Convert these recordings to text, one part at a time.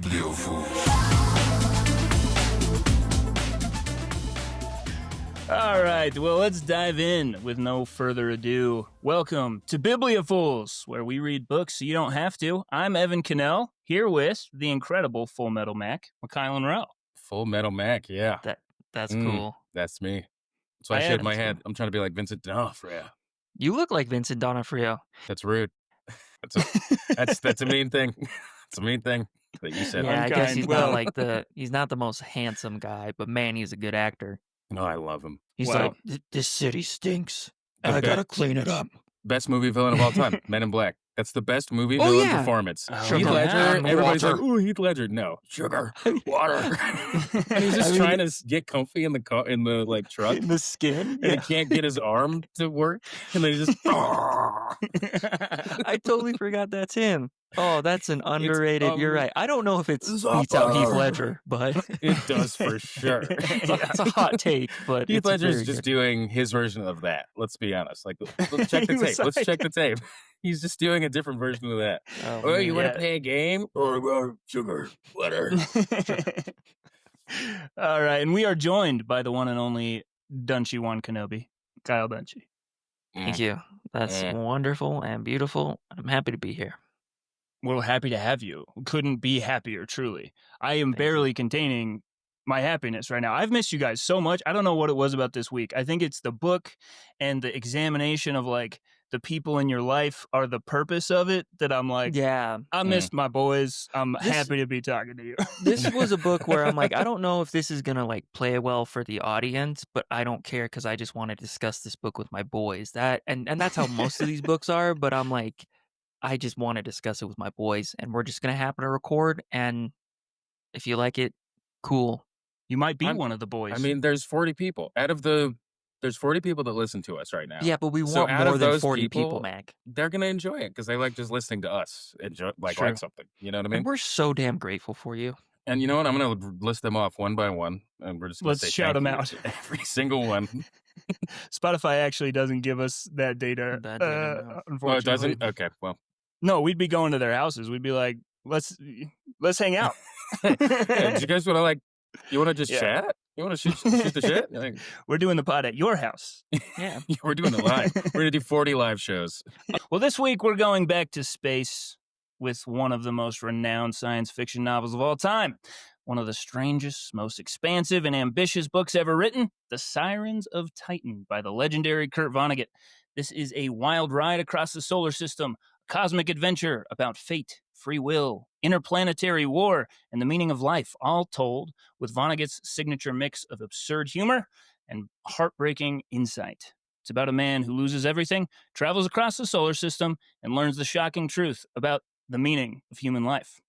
Bibliofools. All right, well, let's dive in with no further ado. Welcome to Bibliofools, where we read books so you don't have to. I'm Evan Cannell, here with the incredible Full Metal Mac, Mikhail Rowe. Full Metal Mac, yeah. That's cool. That's me. So I shaved my head. I'm trying to be like Vincent D'Onofrio. You look like Vincent D'Onofrio. That's rude. That's a mean thing. It's a mean thing that you said. Yeah, I guess he's Well- he's not the most handsome guy, but man, he's a good actor. No, I love him. He's Well- like, this city stinks. Okay. I gotta clean it up. Best movie villain of all time, Men in Black. That's the best movie Oh, villain yeah. performance. Oh, Heath yeah. Ledger, everybody's Water. like, ooh, Heath Ledger. No, sugar, water. And he's just trying to get comfy in the truck, In the skin? and he can't get his arm to work, and then he just. I totally forgot that's him. Oh, that's an underrated. You're right. I don't know if it's beats out Heath Ledger, but It does for sure. it's a hot take. But Heath it's Ledger's very just good. doing his version of that. Let's be honest. Like, let's check the He was tape. Let's like- check the tape. He's just doing a different version of that. Oh, Oh, you man. want to play a game? Or sugar, water. All right, and we are joined by the one and only Dunchy One Kenobi, Kyle Dunchy. Thank you. That's wonderful and beautiful. I'm happy to be here. We're happy to have you. Couldn't be happier, truly. I am Thank barely containing my happiness right now. I've missed you guys so much. I don't know what it was about this week. I think it's the book and the examination of like the people in your life are the purpose of it that I'm like, Yeah. I missed my boys. I'm This- happy to be talking to you. This was a book where I'm like, I don't know if this is gonna like play well for the audience, but I don't care because I just want to discuss this book with my boys. And that's how most of these books are. But I'm like, I just want to discuss it with my boys, and we're just gonna happen to record. And if you like it, cool. You might be I'm- one of the boys. I mean, there's 40 people. There's 40 people that listen to us right now. Yeah, but we So want out more of than those 40 people, people- Mac. They're going to enjoy it because they like just listening to us True. like something. You know what I mean? And we're so damn grateful for you. And you know what? I'm going to list them off one by one. And we're just going to Let's say shout thank them you out. to every single one. Spotify actually doesn't give us that data. That data, no. Unfortunately. Oh, it doesn't? Okay, well. No, we'd be going to their houses. We'd be like, let's hang out. Do you guys want to you want to just Yeah. chat? You want to shoot the shit? Like, We're doing the pod at your house. Yeah. we're doing it live. We're going to do 40 live shows. Well, this week we're going back to space with one of the most renowned science fiction novels of all time. One of the strangest, most expansive, and ambitious books ever written, The Sirens of Titan by the legendary Kurt Vonnegut. This is a wild ride across the solar system, a cosmic adventure about fate, free will, interplanetary war, and the meaning of life, all told with Vonnegut's signature mix of absurd humor and heartbreaking insight. It's about a man who loses everything, travels across the solar system, and learns the shocking truth about the meaning of human life.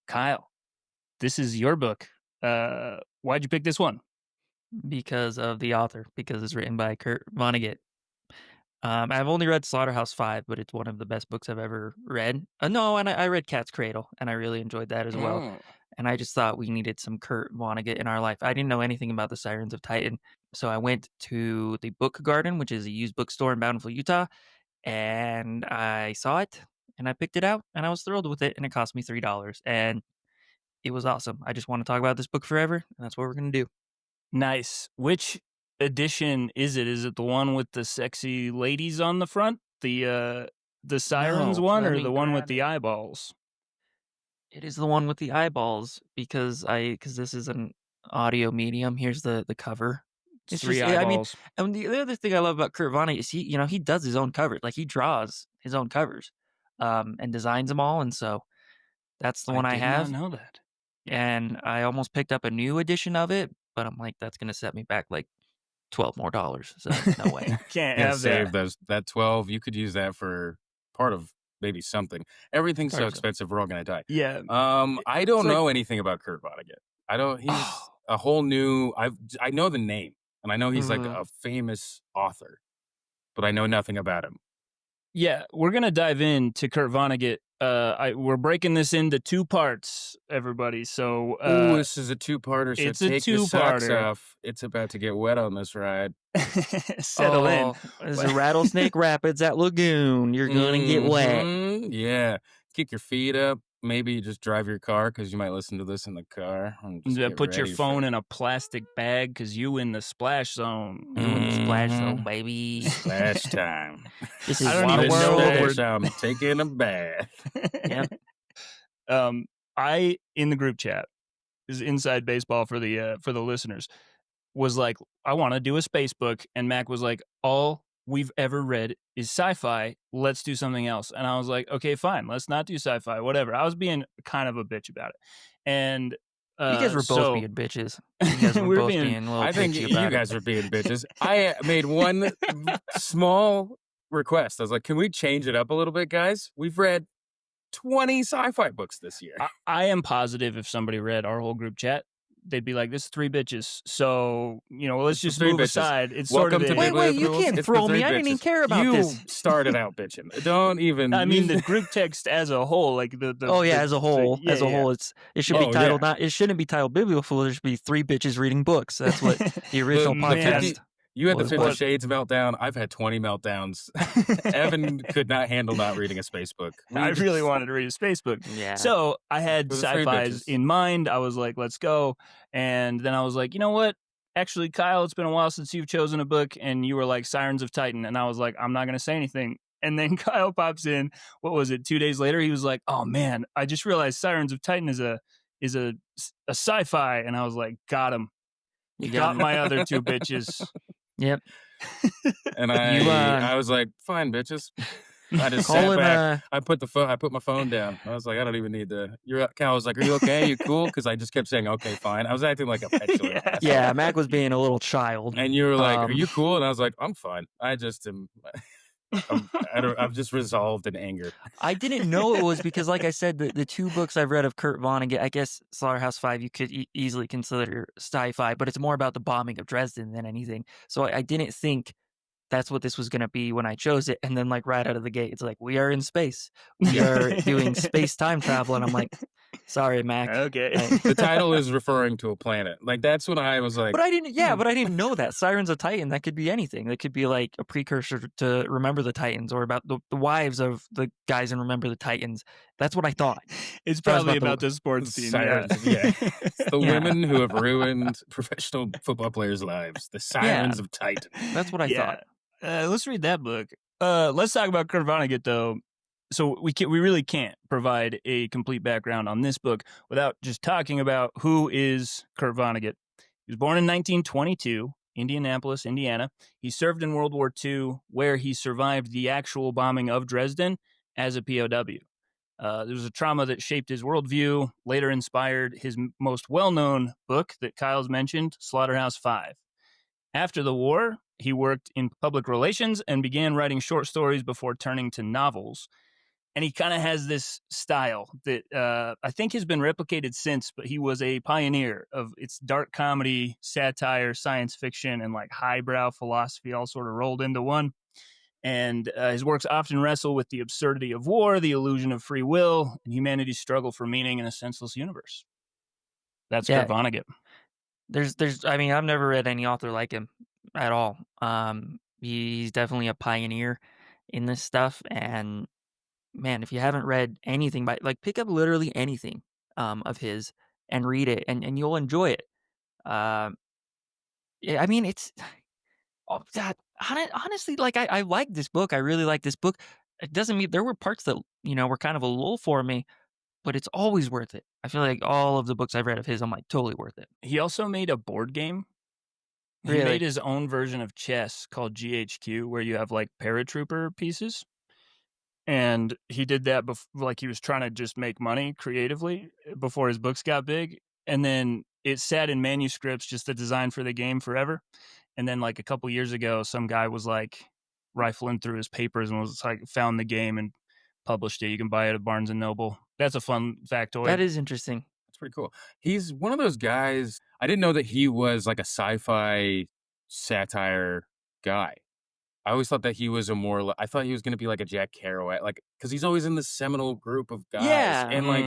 Kyle, this is your book. Why'd you pick this one? Because of the author, because it's written by Kurt Vonnegut. I've only read Slaughterhouse-Five, but it's one of the best books I've ever read. No, and I read Cat's Cradle, and I really enjoyed that as well. And I just thought we needed some Kurt Vonnegut in our life. I didn't know anything about the Sirens of Titan, so I went to the Book Garden, which is a used bookstore in Bountiful, Utah, and I saw it, and I picked it out, and I was thrilled with it, and it cost me $3, and it was awesome. I just want to talk about this book forever, and that's what we're going to do. Nice. Which edition is it? Is it the one with the sexy ladies on the front? The Sirens No, one, let or me the one with grab the it. eyeballs? It is the one with the eyeballs because this is an audio medium. Here's the cover. It's Three just- I mean, eyeballs. And the other thing I love about Kurt Vonnegut is he does his own covers. Like he draws his own covers, and designs them all. And so that's the one I did have. not know that. And I almost picked up a new edition of it, but I'm like, that's going to set me back like $12 more. So no way. Can't Yeah, have save that. that 12. You could use that for part of maybe something. Everything's so Part of expensive. We're all going to die. Yeah. I don't It's like- know anything about Kurt Vonnegut. I don't. He's a whole new. I know the name, and I know he's like Mhm. a famous author, but I know nothing about him. Yeah, we're gonna dive into Kurt Vonnegut. We're breaking this into two parts, everybody. So Ooh, this is a two-parter. So it's a take your socks two-parter. off. It's about to get wet on this ride. settle in. Oh, there's a Rattlesnake Rapids at Lagoon. You're going to get wet. Mhm. Yeah, kick your feet up. maybe just drive your car because you might listen to this in the car. And just get Put your ready phone for in a plastic bag because you in the splash zone. You in the splash Mhm. zone, baby. Splash time. This I is don't Water even know what World. Splash, I'm taking a bath. Yep. I in the group chat is inside baseball for the listeners was like, I want to do a space book, and Mac was like, all we've ever read is sci-fi. Let's do something else. And I was like, okay, fine, let's not do sci-fi. Whatever. I was being kind of a bitch about it, and You guys were both being bitches. You guys were both being a little I think bitchy you about guys it. were being bitches. I made one small request. I was like, can we change it up a little bit, guys? We've read 20 sci-fi books this year. I am positive if somebody read our whole group chat, they'd be like, this is 3 bitches. So, let's just move aside. It's Welcome sort of to Wait, you can't throw me. I didn't even care about this. You started out bitching. Don't even. I mean, the group text as a whole, like as a whole, it should be titled not. It shouldn't be titled Bibliophile. There should be 3 bitches reading books. That's what the original podcast. You had the 50 Shades meltdown. I've had 20 meltdowns. Evan could not handle not reading a space book. I really wanted to read a space book. Yeah. So I had sci-fis in mind. I was like, let's go. And then I was like, you know what? Actually, Kyle, it's been a while since you've chosen a book. And you were like, Sirens of Titan. And I was like, I'm not going to say anything. And then Kyle pops in. What was it? 2 days later, he was like, oh, man, I just realized Sirens of Titan is a sci-fi. And I was like, got him. You got my other 2 bitches. Yep. And I was like, fine, bitches. I just sat back. I put my phone down. I was like, I don't even need to. Cal was like, are you okay? You cool? Because I just kept saying, okay, fine. I was acting like a petulant asshole. Yeah, Mac was being a little child. And you were like, are you cool? And I was like, I'm fine. I just am. I've just resolved in anger. I didn't know it was because, like I said, the 2 books I've read of Kurt Vonnegut, I guess Slaughterhouse 5 you could easily consider sci-fi, but it's more about the bombing of Dresden than anything. So I didn't think that's what this was going to be when I chose it. And then, like, right out of the gate, it's like, we are in space. We are doing space-time travel. And I'm like, sorry, Mac. Okay. The title is referring to a planet. Like, that's when I was like... But I didn't know that. Sirens of Titan, that could be anything. That could be, like, a precursor to Remember the Titans, or about the wives of the guys in Remember the Titans. That's what I thought. It's probably about the sports team. Sirens, yeah. It's the women who have ruined professional football players' lives. The Sirens of Titan. That's what I thought. Let's read that book. Let's talk about Kurt Vonnegut, though. So we really can't provide a complete background on this book without just talking about who is Kurt Vonnegut. He was born in 1922, Indianapolis, Indiana. He served in World War II, where he survived the actual bombing of Dresden as a POW. There was a trauma that shaped his worldview, later inspired his most well-known book that Kyle's mentioned, Slaughterhouse 5. After the war, he worked in public relations and began writing short stories before turning to novels. And he kind of has this style that I think has been replicated since, but he was a pioneer of its dark comedy, satire, science fiction, and like highbrow philosophy all sort of rolled into one. And his works often wrestle with the absurdity of war, the illusion of free will, and humanity's struggle for meaning in a senseless universe. That's Kurt Vonnegut. I mean, I've never read any author like him at all. He's definitely a pioneer in this stuff. And man, if you haven't read anything pick up literally anything of his and read it, and you'll enjoy it. I mean, it's honestly, like, I like this book. I really like this book. It doesn't mean there were parts that, were kind of a lull for me, but it's always worth it. I feel like all of the books I've read of his, I'm like, totally worth it. He also made a board game. He made his own version of chess called GHQ, where you have like paratrooper pieces. And he did that like he was trying to just make money creatively before his books got big. And then it sat in manuscripts, just the design for the game, forever. And then like a couple years ago, some guy was like rifling through his papers and was like found the game and published it. You can buy it at Barnes and Noble. That's a fun factoid. That is interesting. That's pretty cool. He's one of those guys. I didn't know that he was like a sci-fi satire guy. I always thought that he was I thought he was going to be like a Jack Kerouac, like, because he's always in the seminal group of guys. Yeah. And like,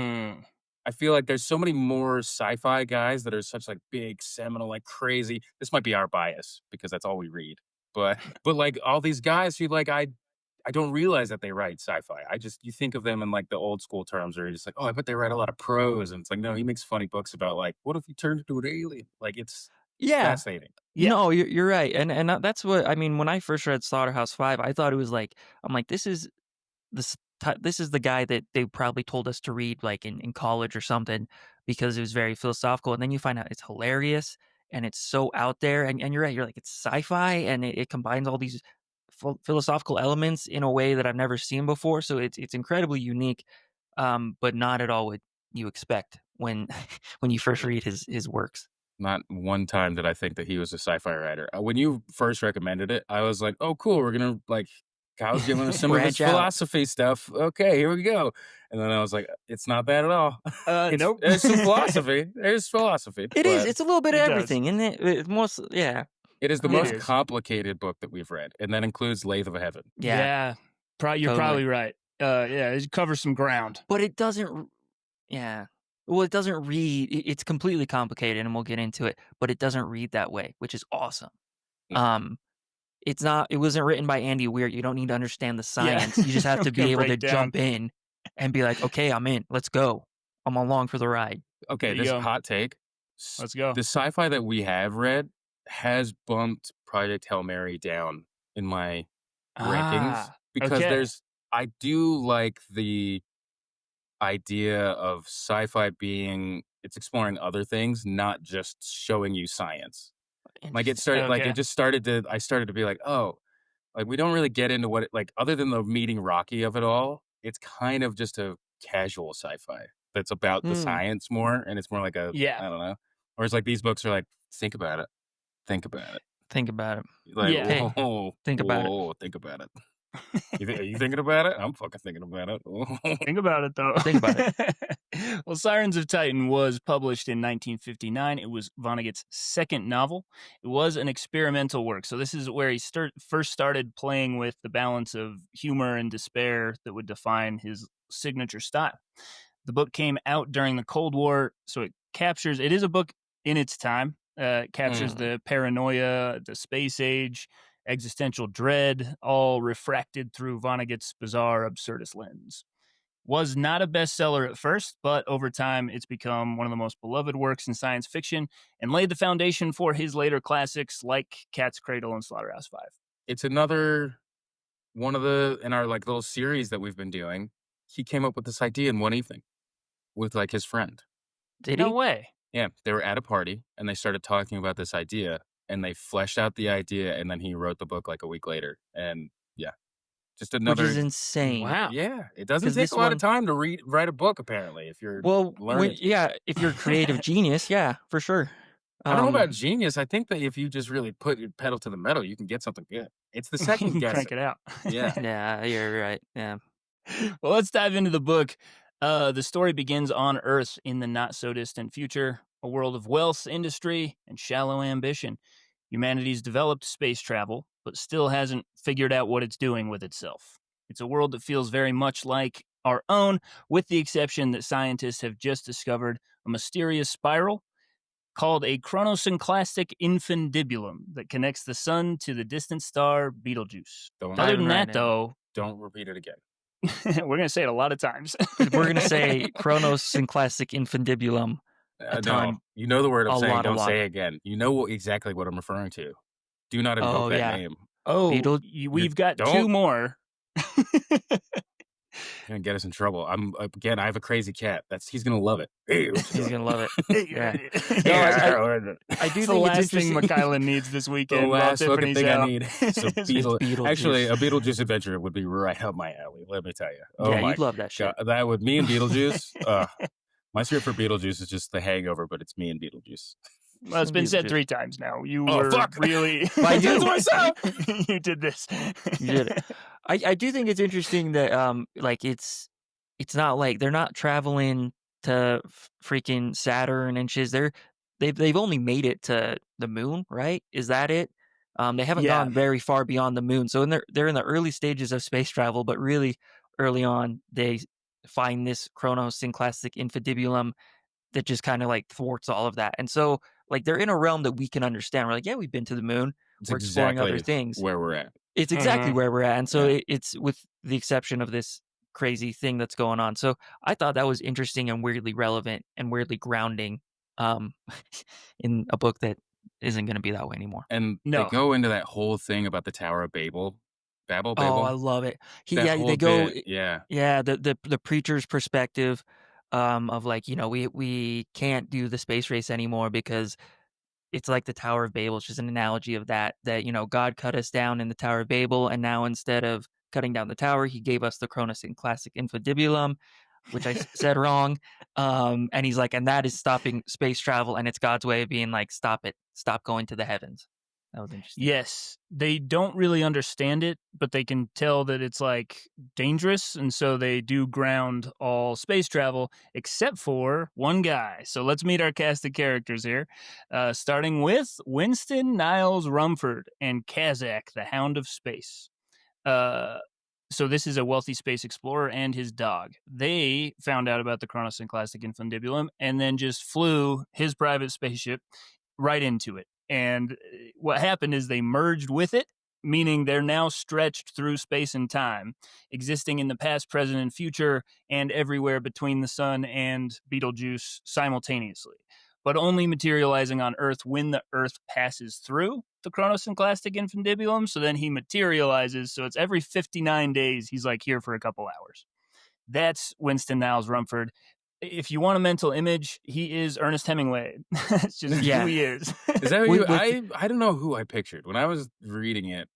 I feel like there's so many more sci-fi guys that are such like big, seminal, like crazy. This might be our bias because that's all we read. But like all these guys who like, I I don't realize that they write sci-fi. You think of them in like the old school terms, where you're just like, oh, I bet they write a lot of prose, and it's like, no, he makes funny books about like, what if you turned into an alien? Like it's Yeah. fascinating. Yeah. No, you're right, and that's what I mean. When I first read Slaughterhouse-Five, I thought it was like, I'm like, this is the guy that they probably told us to read like in college or something, because it was very philosophical, and then you find out it's hilarious and it's so out there, and you're right, you're like, it's sci-fi, and it combines all these philosophical elements in a way that I've never seen before, so it's incredibly unique, but not at all what you expect when when you first read his works. Not one time did I think that he was a sci-fi writer. When you first recommended it, I was like, oh, cool. We're going to like, Kyle's giving us some of his Branch out. philosophy stuff. Okay, here we go. And then I was like, it's not bad at all. Nope. There's some philosophy. There's philosophy. It is. but It's a little bit of It does. everything, isn't it? It's most, yeah. It is the It most is. complicated book that we've read, and that includes Lathe of Heaven. Yeah. You're Totally. probably right. Yeah, it covers some ground. But it doesn't, yeah. Well, it doesn't read, it's completely complicated, and we'll get into it, but it doesn't read that way, which is awesome. Mm. It wasn't written by Andy Weir. You don't need to understand the science. You just have to be Gonna able to break down. jump in and be like, okay, I'm in. Let's go. I'm along for the ride. Okay, There you this go. hot take. Let's go. The sci-fi that we have read has bumped Project Hail Mary down in my rankings because okay. I do like the idea of sci-fi being it's exploring other things, not just showing you science. Like it started, like Okay. it just started to. I started to be like, oh, like we don't really get into what it like other than the meeting Rocky of it all. It's kind of just a casual sci-fi that's about the science more, and it's more like a Yeah. I don't know. Whereas like these books are like, think about it, think about it. Think about it. Like, Yeah. Hey, whoa, think about it. whoa, think about it. Are you thinking about it? I'm fucking thinking about it. Think about it, though. Think about it. Well, Sirens of Titan was published in 1959. It was Vonnegut's second novel. It was an experimental work. So this is where he first started playing with the balance of humor and despair that would define his signature style. The book came out during the Cold War, so it is a book in its time. It captures the paranoia, the space age, existential dread, all refracted through Vonnegut's bizarre, absurdist lens. Was not a bestseller at first, but over time it's become one of the most beloved works in science fiction and laid the foundation for his later classics like Cat's Cradle and Slaughterhouse-Five. It's another one of the in our like little series that we've been doing. He came up with this idea in one evening with like his friend. Did he? No way. Yeah, they were at a party and they started talking about this idea and they fleshed out the idea and then he wrote the book like a week later. And yeah, just Which another. is insane. Wow. Yeah, it doesn't 'Cause take this a lot of one- time to write a book. Apparently, if you're Well, learning. if you're a creative genius, yeah, for sure. I don't know about genius. I think that if you just really put your pedal to the metal, you can get something good. It's the second guess. Crank it out. Yeah. Yeah, you're right. Yeah. Well, let's dive into the book. The story begins on Earth in the not-so-distant future, a world of wealth, industry, and shallow ambition. Humanity's developed space travel, but still hasn't figured out what it's doing with itself. It's a world that feels very much like our own, with the exception that scientists have just discovered a mysterious spiral called a chrono-synclastic infandibulum that connects the sun to the distant star Betelgeuse. Don't Other than right that, now. though, don't repeat it again. we're going to say it a lot of times. We're going to say chrono-synclastic infandibulum. No, ton. you know the word I'm A saying. lot, a Don't lot. say it again. You know exactly what I'm referring to. Do not invoke Oh, that yeah. name. Oh, Beetle- we've got don't. two more. You're gonna get us in trouble. I have a crazy cat. He's gonna love it. He's going to love it. Yeah. I do It's the think it's last thing interesting. Mikhaila needs this The weekend while last fucking Tiffany's thing out. I need. is a Beetlejuice. Actually, a Beetlejuice adventure would be right up my alley. Let me tell you. Oh Yeah, my you'd love that shit. God, that would me and Beetlejuice. My script for Beetlejuice is just The Hangover, but it's me and Beetlejuice. Well, it's been said Beetlejuice. 3 times now. You Oh, were fuck. really... By I did it you. to myself. You did this. You did it. I do think it's interesting that like it's not like they're not traveling to freaking Saturn and shit. They've only made it to the moon, right? Is that it? They haven't Yeah. gone very far beyond the moon. So they're in the early stages of space travel, but really early on they find this chrono-synclastic infandibulum that just kind of like thwarts all of that. And so like they're in a realm that we can understand. We're like, yeah, we've been to the moon. It's We're exploring other exactly things. where we're at. It's exactly where we're at. And so Yeah. it's with the exception of this crazy thing that's going on. So I thought that was interesting and weirdly relevant and weirdly grounding um, in a book that isn't going to be that way anymore. And they No. go into that whole thing about the Tower of Babel. Oh, I Babel? love it. That whole They go, bit, yeah. yeah, the preacher's perspective of like, we can't do the space race anymore because it's like the Tower of Babel. It's just an analogy of that, God cut us down in the Tower of Babel, and now instead of cutting down the tower, he gave us the chrono-synclastic infandibulum, which I said wrong. And he's like, and that is stopping space travel, and it's God's way of being like, stop it, stop going to the heavens. That was interesting. Yes, they don't really understand it, but they can tell that it's like dangerous, and so they do ground all space travel except for one guy. So let's meet our cast of characters here, starting with Winston Niles Rumford and Kazak, the Hound of Space. So this is a wealthy space explorer and his dog. They found out about the chrono-synclastic infundibulum and then just flew his private spaceship right into it. And what happened is they merged with it, meaning they're now stretched through space and time, existing in the past, present, and future, and everywhere between the sun and Betelgeuse simultaneously, but only materializing on Earth when the Earth passes through the chrono-synclastic infundibulum. So then he materializes. So it's every 59 days, he's like here for a couple hours. That's Winston Niles Rumford. If you want a mental image, he is Ernest Hemingway. It's just who he is. Is that what I don't know who I pictured. When I was reading it,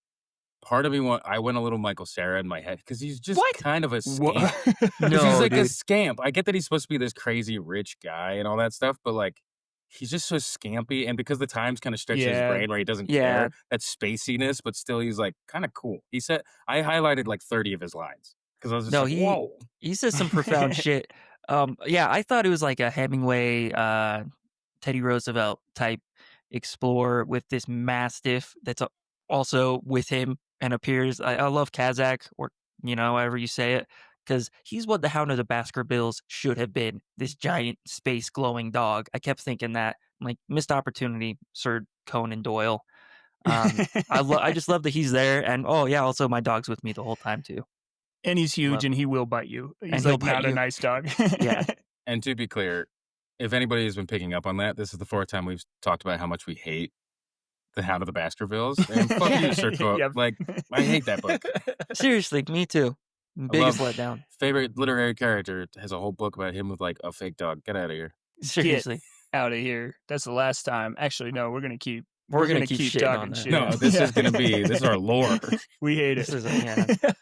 part of me I went a little Michael Cera in my head because he's just kind of a scamp. He's like a scamp. I get that he's supposed to be this crazy rich guy and all that stuff, but like he's just so scampy, and because the time's kind of stretched his brain where he doesn't care, that spaciness, but still he's like kind of cool. He said I highlighted like 30 of his lines because I was just whoa. He says some profound shit. I thought it was like a Hemingway, Teddy Roosevelt type explorer with this mastiff that's also with him and appears. I love Kazak, or however you say it, because he's what the Hound of the Baskervilles should have been. This giant space glowing dog. I kept thinking that, like, missed opportunity, Sir Conan Doyle. I just love that he's there, and also my dog's with me the whole time too. And he's huge, and he will bite you. He's like not a nice dog. Yeah. And to be clear, if anybody has been picking up on that, this is the fourth time we've talked about how much we hate the Hound of the Baskervilles. And fuck you, Sir Conan. Yep. Like, I hate that book. Seriously, me too. Biggest letdown. Favorite literary character has a whole book about him with like a fake dog. Get out of here. Seriously. Get out of here. That's the last time. Actually, no, we're gonna keep. We're gonna keep talking shit. No, this is our lore. We hate it.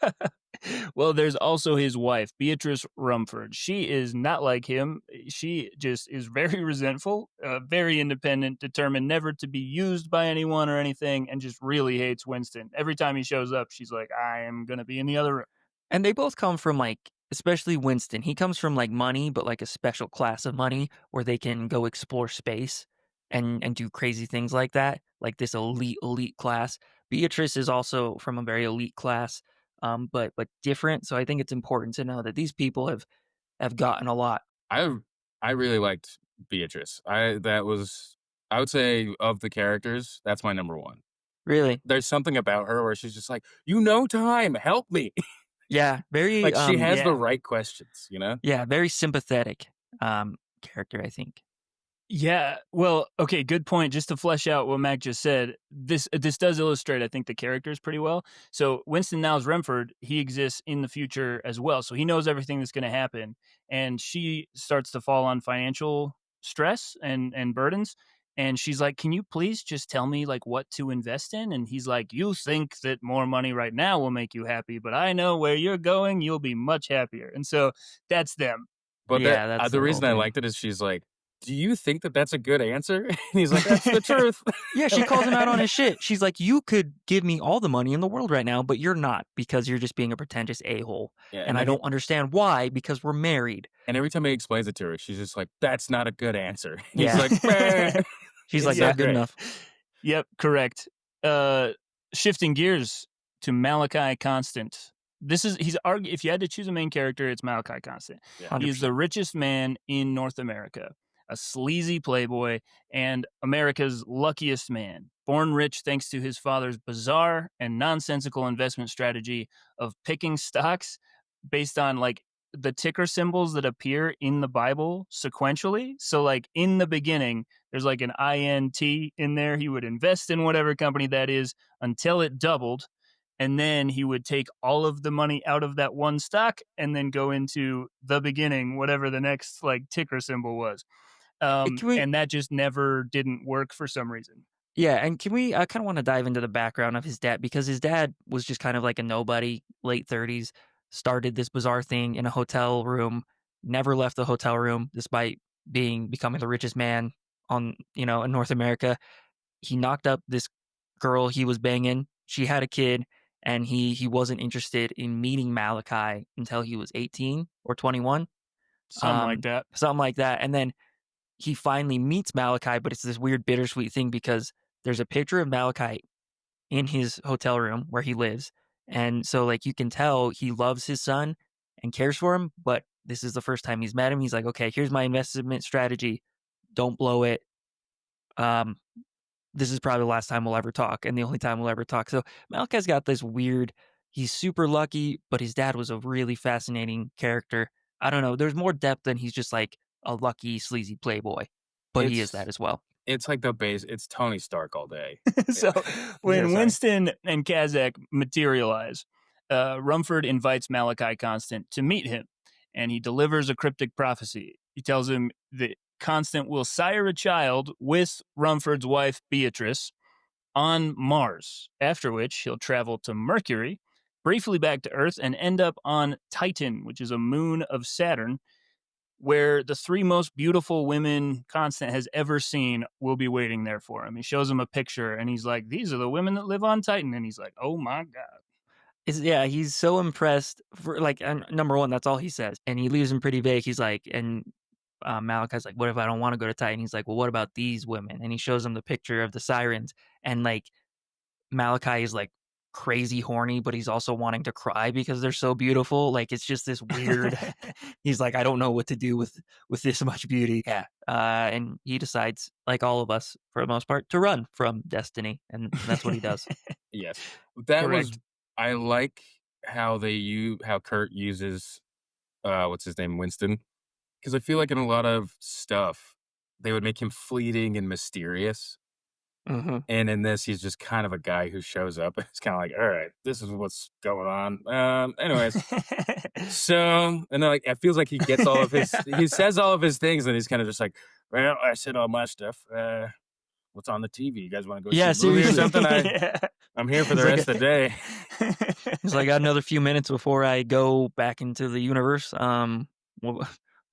Well, there's also his wife, Beatrice Rumford. She is not like him. She just is very resentful, very independent, determined never to be used by anyone or anything, and just really hates Winston. Every time he shows up, she's like, I am going to be in the other room. And they both come from, like, especially Winston. He comes from, like, money, but, like, a special class of money where they can go explore space and do crazy things like that, like this elite class. Beatrice is also from a very elite class. But different. So I think it's important to know that these people have gotten a lot. I really liked Beatrice. I would say of the characters, that's my number one. Really? There's something about her where she's just like, time, help me. Yeah, very like she has the right questions, Yeah, very sympathetic character, I think. Yeah, well, okay, good point. Just to flesh out what Mac just said, this does illustrate, I think, the characters pretty well. So Winston Niles Rumford, he exists in the future as well. So he knows everything that's going to happen. And she starts to fall on financial stress and burdens. And she's like, can you please just tell me, like, what to invest in? And he's like, you think that more money right now will make you happy, but I know where you're going, you'll be much happier. And so that's them. But that's the reason I liked it is she's like, do you think that that's a good answer? And he's like, that's the truth. Yeah, she calls him out on his shit. She's like, you could give me all the money in the world right now, but you're not because you're just being a pretentious a-hole. Yeah, and I don't understand why, because we're married. And every time he explains it to her, she's just like, that's not a good answer. And he's like, bah. She's like, not good enough. Yep, correct. Shifting gears to Malachi Constant. If you had to choose a main character, it's Malachi Constant. Yeah. He is the richest man in North America. a sleazy playboy, and America's luckiest man. Born rich thanks to his father's bizarre and nonsensical investment strategy of picking stocks based on like the ticker symbols that appear in the Bible sequentially. So like in the beginning, there's like an INT in there. He would invest in whatever company that is until it doubled. And then he would take all of the money out of that one stock and then go into the beginning, whatever the next like ticker symbol was. And that just never didn't work for some reason. Yeah, and I kind of want to dive into the background of his dad, because his dad was just kind of like a nobody, late 30s, started this bizarre thing in a hotel room, never left the hotel room despite becoming the richest man in North America. He knocked up this girl he was banging. She had a kid, and he wasn't interested in meeting Malachi until he was 18 or 21. Something like that. Something like that. And then he finally meets Malachi, but it's this weird bittersweet thing because there's a picture of Malachi in his hotel room where he lives. And so like you can tell he loves his son and cares for him, but this is the first time he's met him. He's like, okay, here's my investment strategy. Don't blow it. This is probably the last time we'll ever talk and the only time we'll ever talk. So Malachi's got this weird, he's super lucky, but his dad was a really fascinating character. I don't know. There's more depth than he's just like a lucky, sleazy playboy, but he is that as well. It's like it's Tony Stark all day. So when Winston and Kazak materialize, Rumford invites Malachi Constant to meet him, and he delivers a cryptic prophecy. He tells him that Constant will sire a child with Rumford's wife, Beatrice, on Mars, after which he'll travel to Mercury, briefly back to Earth, and end up on Titan, which is a moon of Saturn, where the three most beautiful women Constant has ever seen will be waiting there for him. He shows him a picture, and he's like, these are the women that live on Titan. And he's like, oh my God. He's so impressed. Number one, that's all he says. And he leaves him pretty vague. He's like, and Malachi's like, what if I don't want to go to Titan? He's like, well, what about these women? And he shows him the picture of the sirens. And like, Malachi is like crazy horny, but he's also wanting to cry because they're so beautiful. Like, it's just this weird, he's like, I don't know what to do with this much beauty. Yeah. And he decides, like all of us for the most part, to run from destiny. And that's what he does. Yes. I like how how Kurt uses, what's his name? Winston. Because I feel like in a lot of stuff, they would make him fleeting and mysterious. Mm-hmm. And in this, he's just kind of a guy who shows up. It's kind of like, all right, this is what's going on. Anyways, so, and then like, it feels like he gets all of he says all of his things, and he's kind of just like, well, I said all my stuff. What's on the TV? You guys want to go see a movie or something? I'm here for the rest of the day. He's like, I got another few minutes before I go back into the universe. Want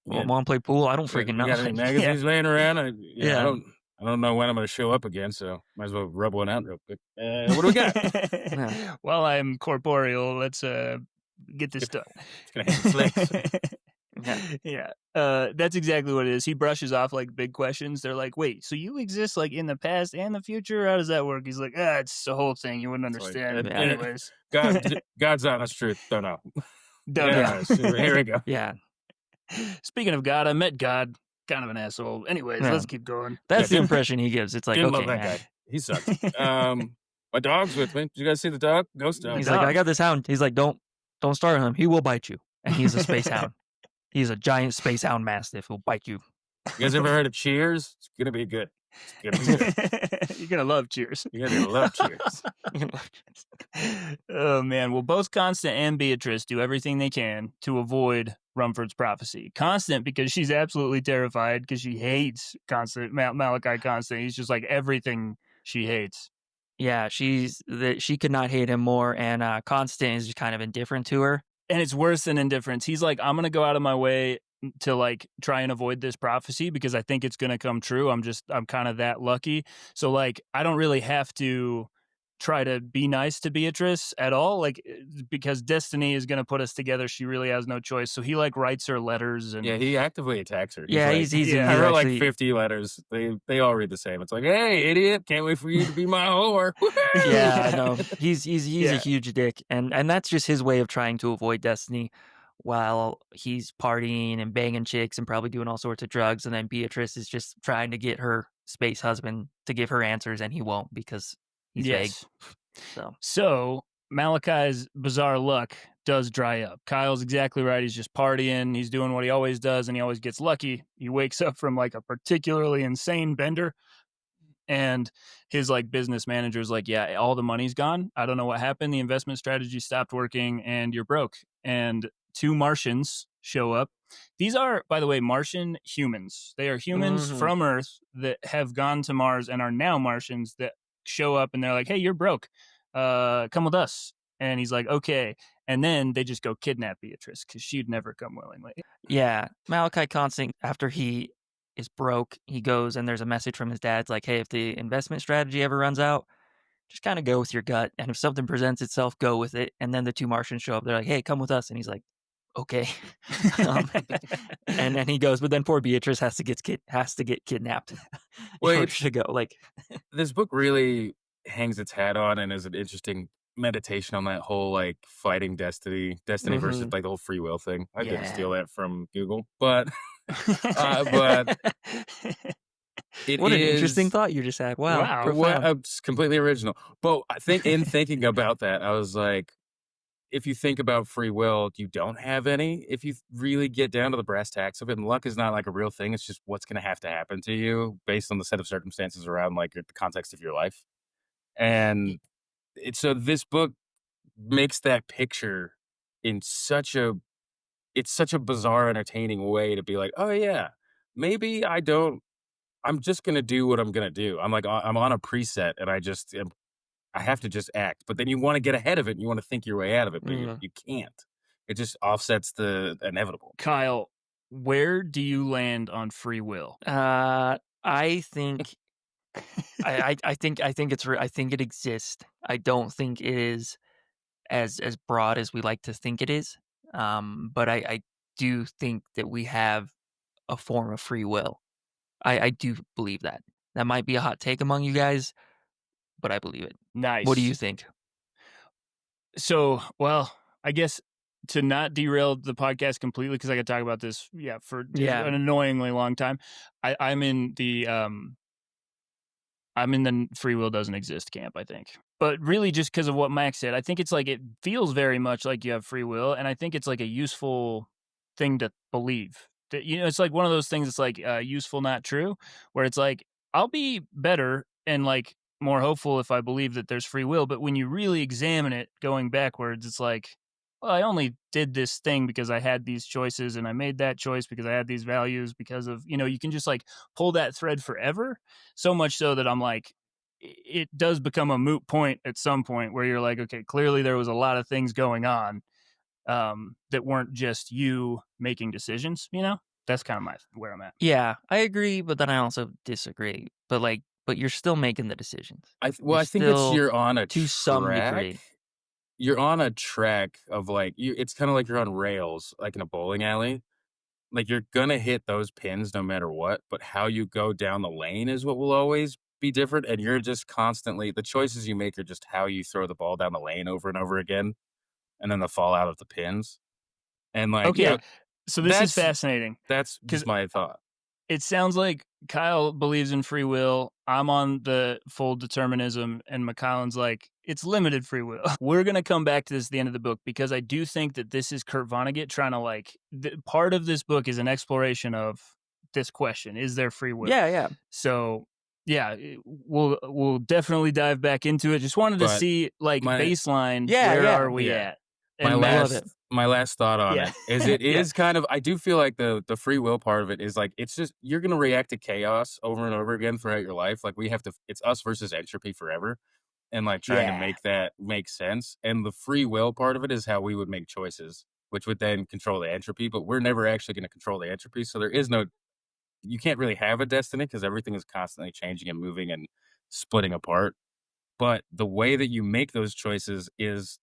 to play pool? I don't freaking know. You got any magazines laying around? I don't know when I'm going to show up again, so might as well rub one out real quick. What do we got? While I'm corporeal, let's get this done. It's going to have flicks. Yeah. That's exactly what it is. He brushes off like big questions. They're like, wait, so you exist like in the past and the future? How does that work? He's like, it's the whole thing. You wouldn't understand. Anyways. God's honest truth. Don't know. Don't know. Here we go. Yeah. Speaking of God, I met God. Kind of an asshole. Anyways, let's keep going. That's the impression he gives. It's like, Didn't okay, love that guy. He sucks. My dog's with me. Did you guys see the dog? Ghost dog. He's like, I got this hound. He's like, don't start him. He will bite you. And he's a space hound. He's a giant space hound mastiff. He'll bite you. You guys ever heard of Cheers? It's gonna be good. You're gonna love Cheers. You're gonna love Cheers. Oh man. Well, both Constant and Beatrice do everything they can to avoid Rumford's prophecy. Constant, because she's absolutely terrified because she hates Malachi Constant. He's just like everything she hates. Yeah, she could not hate him more, and Constant is just kind of indifferent to her. And it's worse than indifference. He's like, I'm gonna go out of my way to like try and avoid this prophecy because I think it's gonna come true. I'm kind of that lucky. So like, I don't really have to try to be nice to Beatrice at all, like, because destiny is going to put us together. She really has no choice. So he like writes her letters, and he actively attacks her. I wrote like 50 letters. They all read the same. It's like, hey, idiot, can't wait for you to be my whore. Yeah, I know. He's a huge dick, and that's just his way of trying to avoid destiny. while he's partying and banging chicks and probably doing all sorts of drugs, and then Beatrice is just trying to get her space husband to give her answers, and he won't because he's vague. Yes. So So Malachi's bizarre luck does dry up. Kyle's exactly right. He's just partying. He's doing what he always does, and he always gets lucky. He wakes up from like a particularly insane bender, and his like business manager's like, yeah, all the money's gone. I don't know what happened. The investment strategy stopped working, and you're broke. And two Martians show up. These are, by the way, Martian humans. They are humans from Earth that have gone to Mars and are now Martians that show up, and they're like, hey, you're broke. Come with us. And he's like, okay. And then they just go kidnap Beatrice because she'd never come willingly. yeah, Malachi Constant, after he is broke, he goes and there's a message from his dad. It's like, hey, if the investment strategy ever runs out, just kind of go with your gut. And if something presents itself, go with it. And then the two Martians show up. They're like, hey, come with us. And he's like, okay. And then he goes, but then poor Beatrice has to get kidnapped in order to go. Like, this book really hangs its hat on and is an interesting meditation on that whole like fighting destiny versus like the whole free will thing. I didn't steal that from Google, but but what an interesting thought you just had. Wow. It's completely original. But I think in thinking about that, I was like, if you think about free will, you don't have any. If you really get down to the brass tacks of it, and luck is not like a real thing. It's just what's going to happen to you based on the set of circumstances around like the context of your life. And so this book makes that picture in such a bizarre, entertaining way to be like, oh yeah, maybe I'm just going to do what I'm going to do. I'm like, I'm on a preset and I have to just act. But then you want to get ahead of it and you want to think your way out of it, but you can't. It just offsets the inevitable. Kyle, where do you land on free will? I think I think it exists. I don't think it is as broad as we like to think it is. But I do think that we have a form of free will. I do believe that. That might be a hot take among you guys, but I believe it. Nice. What do you think? So, well, I guess to not derail the podcast completely, because I could talk about this, for an annoyingly long time. I'm in the free will doesn't exist camp, I think. But really just because of what Max said, I think it's like, it feels very much like you have free will. And I think it's like a useful thing to believe. That, it's like one of those things that's like useful, not true, where it's like, I'll be better and like more hopeful if I believe that there's free will. But when you really examine it going backwards, it's like, well, I only did this thing because I had these choices, and I made that choice because I had these values, because of, you can just like pull that thread forever. So much so that I'm like, it does become a moot point at some point where you're like, okay, clearly there was a lot of things going on that weren't just you making decisions, That's kind of where I'm at. Yeah, I agree, but then I also disagree. But you're still making the decisions. I think it's you're on a to some degree. You're on a track of like it's kind of like you're on rails, like in a bowling alley. Like you're gonna hit those pins no matter what, but how you go down the lane is what will always be different. And you're just constantly, the choices you make are just how you throw the ball down the lane over and over again, and then the fallout of the pins. And like, okay, so this is fascinating. That's just my thought. It sounds like Kyle believes in free will. I'm on the full determinism, and McCollin's like, it's limited free will. We're going to come back to this at the end of the book, because I do think that this is Kurt Vonnegut trying to like, part of this book is an exploration of this question. Is there free will? Yeah. So yeah, we'll definitely dive back into it. Just wanted to see like baseline. Where are we at? And my last thought on it is is kind of, I do feel like the free will part of it is like, it's just, you're going to react to chaos over and over again throughout your life. Like it's us versus entropy forever. And like trying to make that make sense. And the free will part of it is how we would make choices, which would then control the entropy, but we're never actually going to control the entropy. So you can't really have a destiny because everything is constantly changing and moving and splitting apart. But the way that you make those choices is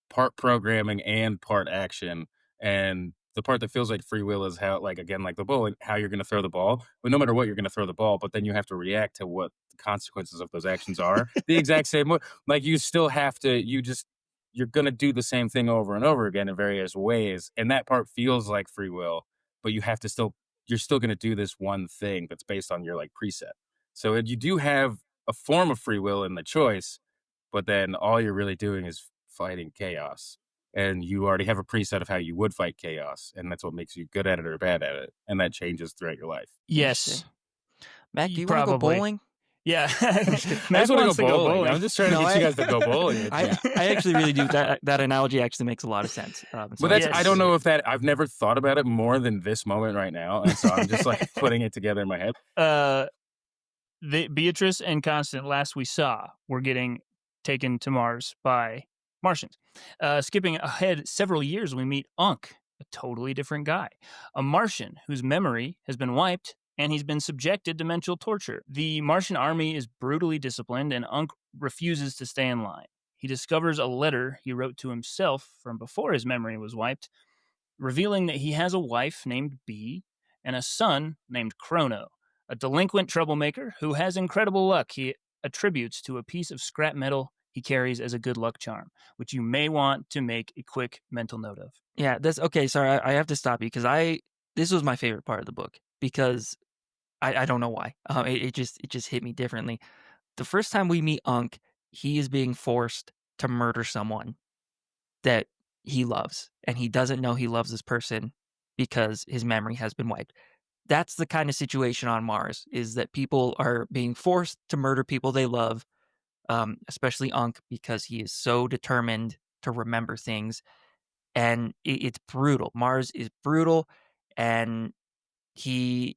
part programming and part action. And the part that feels like free will is how, like, again, like the bowling, how you're going to throw the ball. But no matter what, you're going to throw the ball, but then you have to react to what the consequences of those actions are. The exact same way. Like you still have to, you you're going to do the same thing over and over again in various ways. And that part feels like free will, but you're still going to do this one thing that's based on your like preset. So you do have a form of free will in the choice, but then all you're really doing is fighting chaos. And you already have a preset of how you would fight chaos. And that's what makes you good at it or bad at it. And that changes throughout your life. Yes. Matt, do you want to go bowling? Yeah. I just want to go bowling. I'm just trying to get you guys to go bowling. I actually really do. That analogy actually makes a lot of sense. But I don't know if I've never thought about it more than this moment right now. And so I'm just like putting it together in my head. The Beatrice and Constant, last we saw, were getting taken to Mars by Martians. Skipping ahead several years, we meet Unk, a totally different guy, a Martian whose memory has been wiped and he's been subjected to mental torture. The Martian army is brutally disciplined and Unk refuses to stay in line. He discovers a letter he wrote to himself from before his memory was wiped, revealing that he has a wife named B and a son named Chrono, a delinquent troublemaker who has incredible luck he attributes to a piece of scrap metal he carries as a good luck charm, which you may want to make a quick mental note of. Yeah, that's okay. Sorry, I have to stop you because this was my favorite part of the book because I don't know why. It just hit me differently. The first time we meet Unk, he is being forced to murder someone that he loves, and he doesn't know he loves this person because his memory has been wiped. That's the kind of situation on Mars, is that people are being forced to murder people they love, especially Unk, because he is so determined to remember things. And it's brutal. Mars is brutal, and he's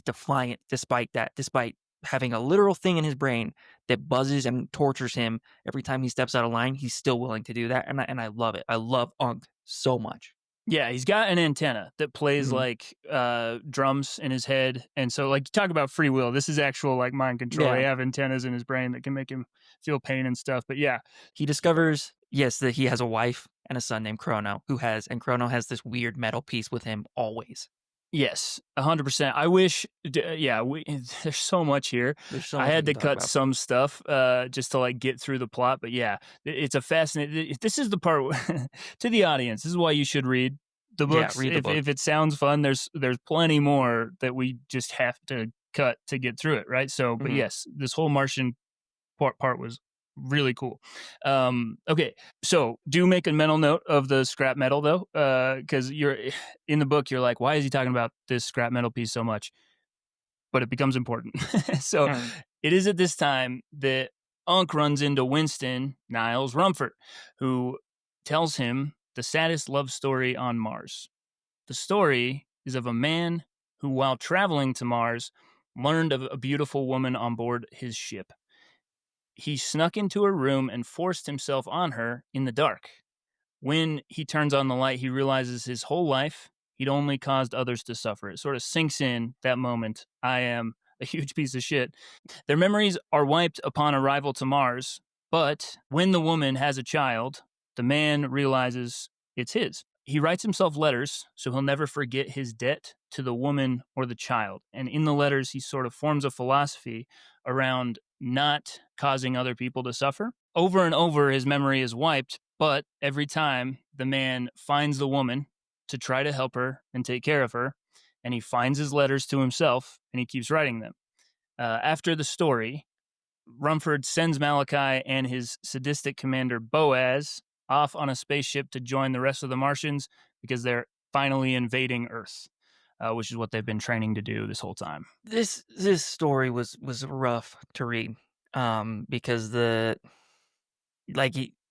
defiant despite that, despite having a literal thing in his brain that buzzes and tortures him every time he steps out of line. He's still willing to do that, and I love it. I love Unk so much. Yeah, he's got an antenna that plays like drums in his head. And so, like, you talk about free will. This is actual, like, mind control. Yeah. They have antennas in his brain that can make him feel pain and stuff. But yeah. He discovers, yes, that he has a wife and a son named Chrono, and Chrono has this weird metal piece with him always. Yes, 100%. I wish, there's so much here. I had to cut some stuff just to, like, get through the plot. But yeah, it's a fascinating, this is the part to the audience. This is why you should read the books. Yeah, read the book. If it sounds fun, there's plenty more that we just have to cut to get through it, right? So, but yes, this whole Martian part was really cool. Okay, so do make a mental note of the scrap metal though, because you're in the book, you're like, why is he talking about this scrap metal piece so much? But it becomes important. So it is at this time that Unk runs into Winston Niles Rumford, who tells him the saddest love story on Mars. The story is of a man who, while traveling to Mars, learned of a beautiful woman on board his ship. He snuck into her room and forced himself on her in the dark. When he turns on the light, he realizes his whole life, he'd only caused others to suffer. It sort of sinks in that moment. I am a huge piece of shit. Their memories are wiped upon arrival to Mars, but when the woman has a child, the man realizes it's his. He writes himself letters so he'll never forget his debt to the woman or the child. And in the letters, he sort of forms a philosophy around not causing other people to suffer. Over and over, his memory is wiped, but every time the man finds the woman to try to help her and take care of her, and he finds his letters to himself and he keeps writing them. After the story, Rumford sends Malachi and his sadistic commander Boaz off on a spaceship to join the rest of the Martians because they're finally invading Earth, which is what they've been training to do this whole time. This story was rough to read, because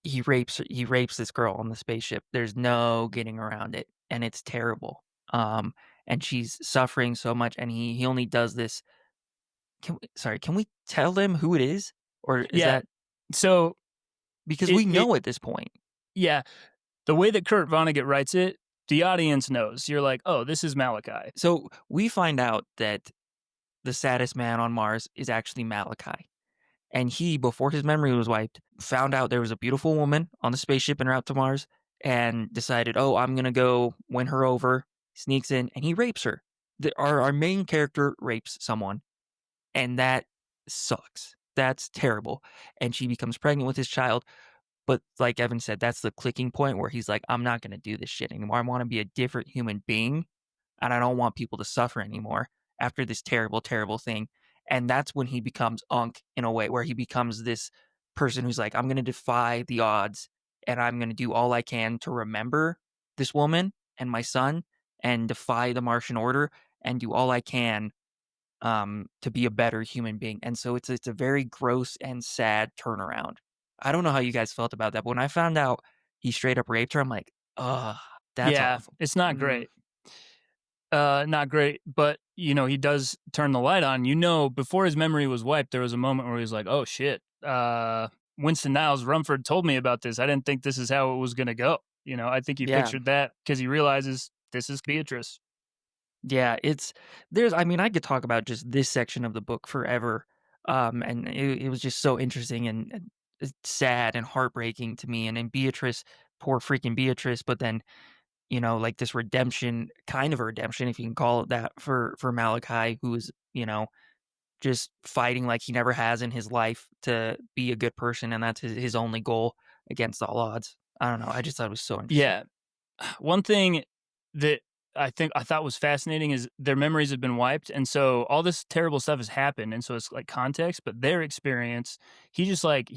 he rapes this girl on the spaceship. There's no getting around it, and it's terrible. And she's suffering so much, and he only does this. Can we tell them who it is, or is that so? Because we know at this point. Yeah, the way that Kurt Vonnegut writes it, the audience knows. You're like, oh, this is Malachi. So we find out that the saddest man on Mars is actually Malachi. And he, before his memory was wiped, found out there was a beautiful woman on the spaceship en route to Mars and decided, oh, I'm going to go win her over, sneaks in, and he rapes her. Our main character rapes someone, and that sucks. That's terrible. And she becomes pregnant with his child. But like Evan said, that's the clicking point where he's like, I'm not going to do this shit anymore. I want to be a different human being, and I don't want people to suffer anymore after this terrible, terrible thing. And that's when he becomes Unk in a way, where he becomes this person who's like, I'm going to defy the odds, and I'm going to do all I can to remember this woman and my son and defy the Martian order and do all I can to be a better human being. And so it's a very gross and sad turnaround. I don't know how you guys felt about that, but when I found out he straight up raped her, I'm like, ugh, that's Yeah, awful. it's not Mhm. great. Not great, but he does turn the light on. Before his memory was wiped, there was a moment where he was like, "Oh shit, Winston Niles Rumford told me about this. I didn't think this is how it was gonna go." I think he Yeah. pictured that because he realizes this is Beatrice. Yeah, I mean, I could talk about just this section of the book forever. And it was just so interesting and it's sad and heartbreaking to me. And then Beatrice, poor freaking Beatrice, but then, like this redemption, kind of a redemption, if you can call it that, for Malachi, who is, just fighting like he never has in his life to be a good person, and that's his only goal against all odds. I don't know. I just thought it was so interesting. Yeah, one thing that I thought was fascinating is their memories have been wiped, and so all this terrible stuff has happened, and so it's like context, but their experience, he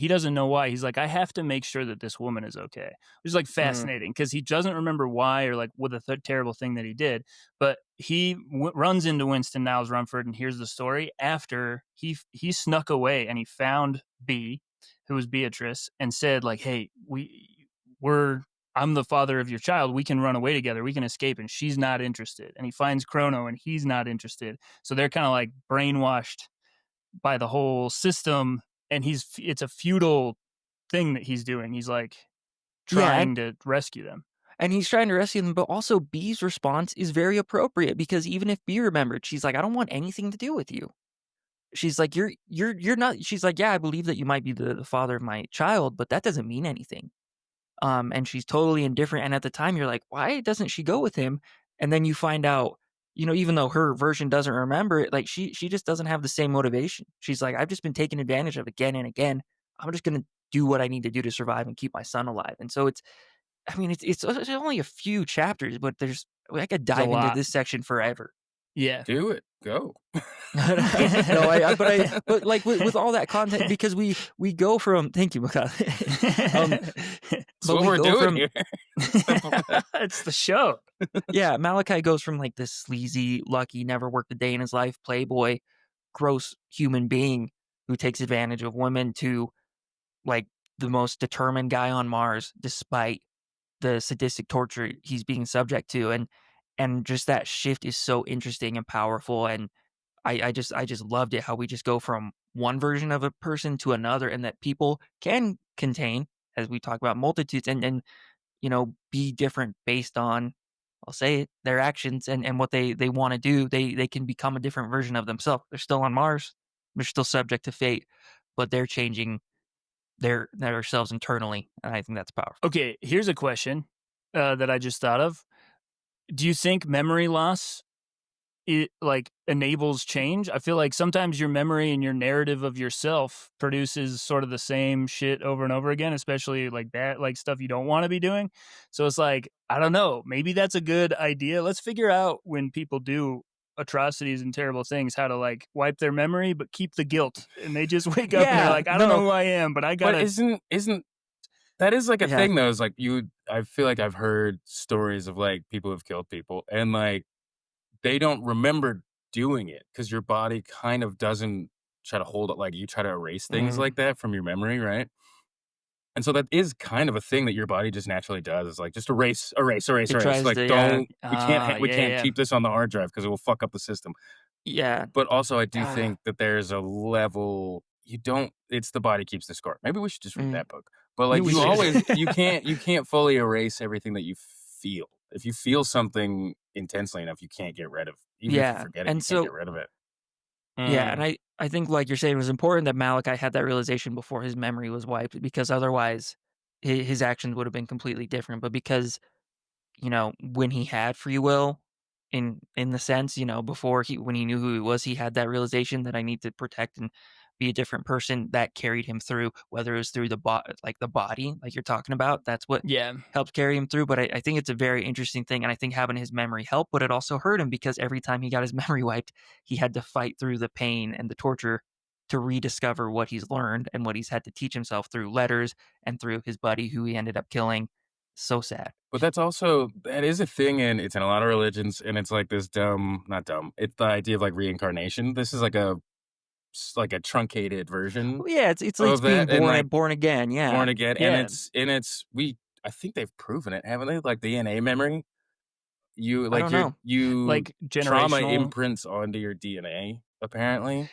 doesn't know why. He's like, I have to make sure that this woman is okay. Which is like Mm. fascinating because he doesn't remember why or like what the terrible thing that he did, but he runs into Winston Niles Rumford and hears the story after he snuck away and he found B, who was Beatrice, and said like, hey, we're I'm the father of your child. We can run away together. We can escape. And she's not interested. And he finds Chrono and he's not interested. So they're kind of like brainwashed by the whole system. And it's a futile thing that he's doing. He's like Yeah, trying to rescue them. and he's trying to rescue them, but also B's response is very appropriate because even if B remembered, she's like, I don't want anything to do with you. She's like, you're not. She's like, yeah, I believe that you might be the father of my child, but that doesn't mean anything. And she's totally indifferent. And at the time, you're like, why doesn't she go with him? And then you find out, even though her version doesn't remember it, like she just doesn't have the same motivation. She's like, I've just been taken advantage of again and again. I'm just gonna do what I need to do to survive and keep my son alive. And so I mean, it's only a few chapters, but I could There's a dive into lot. this section forever. Yeah. Do it. Go. No, but like with all that content, because we go from thank you, Mikhail. That's But what we we're go doing from here. It's the show. yeah, Malachi goes from like this sleazy, lucky, never worked a day in his life, playboy, gross human being who takes advantage of women to like the most determined guy on Mars, despite the sadistic torture he's being subject to, and just that shift is so interesting and powerful, and I just loved it how we just go from one version of a person to another, and that people can contain, as we talk about, multitudes, and be different based on, I'll say it, their actions and what they want to do. They can become a different version of themselves. They're still on Mars. They're still subject to fate, but they're changing themselves internally, and I think that's powerful. Okay, here's a question that I just thought of. Do you think memory loss it like enables change? I feel like sometimes your memory and your narrative of yourself produces sort of the same shit over and over again, especially like bad, like stuff you don't want to be doing. So it's like, I don't know, maybe that's a good idea. Let's figure out when people do atrocities and terrible things, how to like wipe their memory, but keep the guilt. And they just wake up and they're Yeah, like, I don't know no, who I am, but I But gotta. isn't that is like a yeah, thing though? Is like I feel like I've heard stories of like people who've killed people and like they don't remember doing it because your body kind of doesn't try to hold it. Like you try to erase things mhm. like that from your memory, right? And so that is kind of a thing that your body just naturally does. It's like just erase, erase, erase, It erase. tries Like to, yeah, don't we Yeah, can't yeah. keep this on the hard drive because it will fuck up the system. yeah, But also, I do ah, think that there's a level you don't. It's the body keeps the score. Maybe we should just read mm. that book. But Yeah, like we you should. always, you can't fully erase everything that you feel. If you feel something intensely enough, you can't get rid of. Even if you Yeah, forget it, you and can't get so rid of it. yeah, and Mm. I think like you're saying, it was important that Malachi had that realization before his memory was wiped because otherwise his actions would have been completely different. But because when he had free will, in the sense, before he when he knew who he was, he had that realization that I need to protect and be a different person that carried him through, whether it was through the body, like you're talking about. That's what helped carry him through. But I think it's a very interesting thing. And I think having his memory helped, but it also hurt him because every time he got his memory wiped, he had to fight through the pain and the torture to rediscover what he's learned and what he's had to teach himself through letters and through his buddy who he ended up killing. So sad. But that is a thing, and it's in a lot of religions, and it's like this not dumb. It's the idea of like reincarnation. This is like a truncated version. Well, yeah, it's like being born again. Yeah, born again, and I think they've proven it, haven't they? Like DNA memory. You like like trauma imprints onto your DNA. Apparently,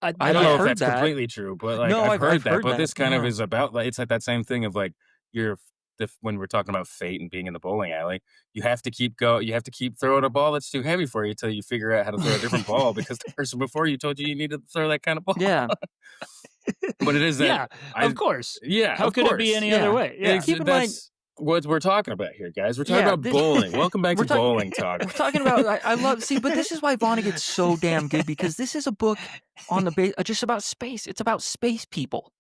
I don't know if that's completely true, but like I've heard that. But this kind of is about like it's like that same thing of like when we're talking about fate and being in the bowling alley, you have to keep throwing a ball that's too heavy for you till you figure out how to throw a different ball because the person before you told you needed to throw that kind of ball. Yeah. But it is that. Yeah, of course. Yeah. How could it be any other way? Yeah. Keep in mind what we're talking about here, guys. We're talking about bowling. Welcome back to Bowling Talk. We're talking about, but this is why Vonnegut's so damn good, because this is a book on the base, just about space. It's about space people.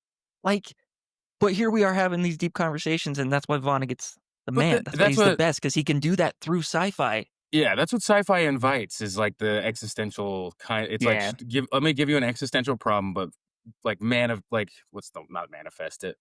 But here we are having these deep conversations, and that's why Vonnegut's the man. That's why he's the best, because he can do that through sci-fi. Yeah, that's what sci-fi invites, is like the existential kind. It's like, let me give you an existential problem, but like not manifest it.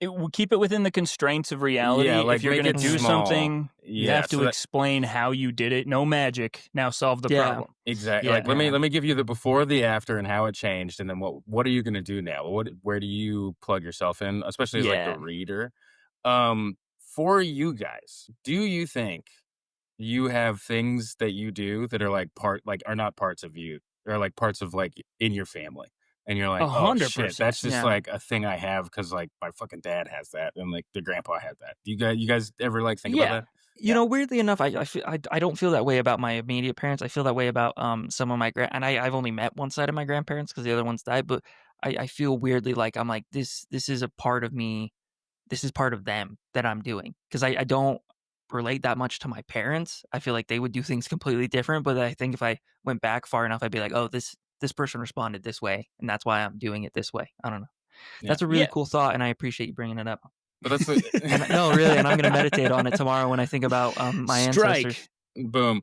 It will keep it within the constraints of reality. Yeah, like if you're going to do something, you have to explain how you did it. No magic. Now solve the problem. Exactly. Yeah. Like let me give you the before, the after, and how it changed, and then what are you going to do now? Where do you plug yourself in, especially as like the reader? For you guys, do you think you have things that you do that are like are not parts of you? They're like parts of like in your family? And you're like, 100%. Oh, shit, that's just like a thing I have because like my fucking dad has that and like their grandpa had that. You guys ever like think about that? You know, weirdly enough, I don't feel that way about my immediate parents. I feel that way about some of my and I've only met one side of my grandparents because the other ones died. But I feel weirdly like I'm like this is a part of me. This is part of them that I'm doing, because I don't relate that much to my parents. I feel like they would do things completely different. But I think if I went back far enough, I'd be like, oh, this person responded this way, and that's why I'm doing it this way. I don't know. Yeah. That's a really cool thought, and I appreciate you bringing it up. But that's no, really, and I'm going to meditate on it tomorrow when I think about my ancestors. Boom.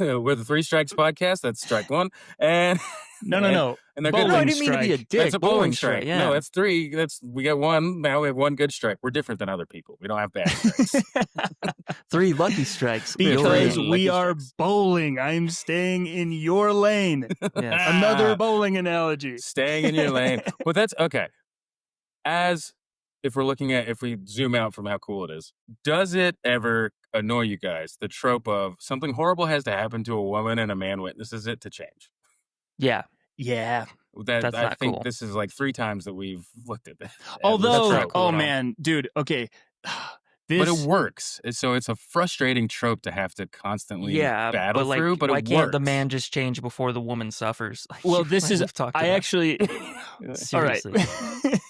We're the Three Strikes podcast. That's strike one. And no. And they're I didn't mean to be a dick. That's a bowling strike. Yeah. No, that's three. We got one. Now we have one good strike. We're different than other people. We don't have bad strikes. 3 lucky strikes. Because we are bowling. I'm staying in your lane. Yes. Another bowling analogy. Staying in your lane. Well, that's okay. If we zoom out from how cool it is, does it ever annoy you guys, the trope of something horrible has to happen to a woman and a man witnesses it to change? Yeah. That's I think cool. This is like 3 times that we've looked at that. Although, man, dude, okay. But it works. So it's a frustrating trope to have to constantly battle through, but why it works. Why can't the man just change before the woman suffers? Well, this is, actually, seriously. All right.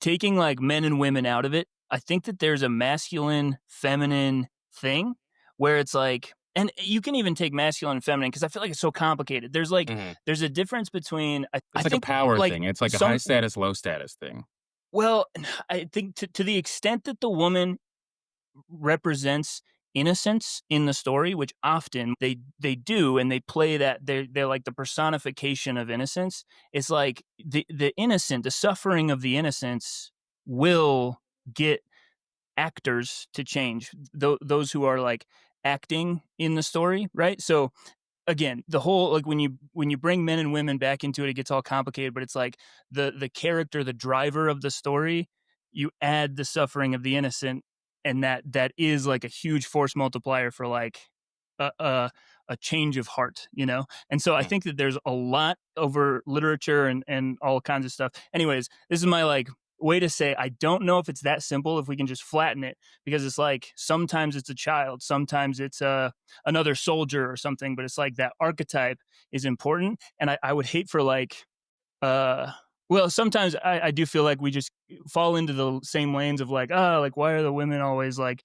Taking like men and women out of it, I think that there's a masculine, feminine thing where it's like, and you can even take masculine and feminine because I feel like it's so complicated. There's like, there's a difference between. It's like a power thing. It's like a high status, low status thing. Well, I think to the extent that the woman represents innocence in the story, which often they do, and they play that they're like the personification of innocence. It's like the innocent, the suffering of the innocence will get actors to change, those who are like acting in the story, right? So again, the whole, like when you bring men and women back into it, it gets all complicated, but it's like the character, the driver of the story, you add the suffering of the innocent, and that is like a huge force multiplier for like a change of heart, you know? And so I think that there's a lot over literature and all kinds of stuff. Anyways, this is my like way to say, I don't know if it's that simple, if we can just flatten it, because it's like, sometimes it's a child, sometimes it's another soldier or something, but it's like that archetype is important. And I would hate for like, well, sometimes I do feel like we just fall into the same lanes of like, like, why are the women always like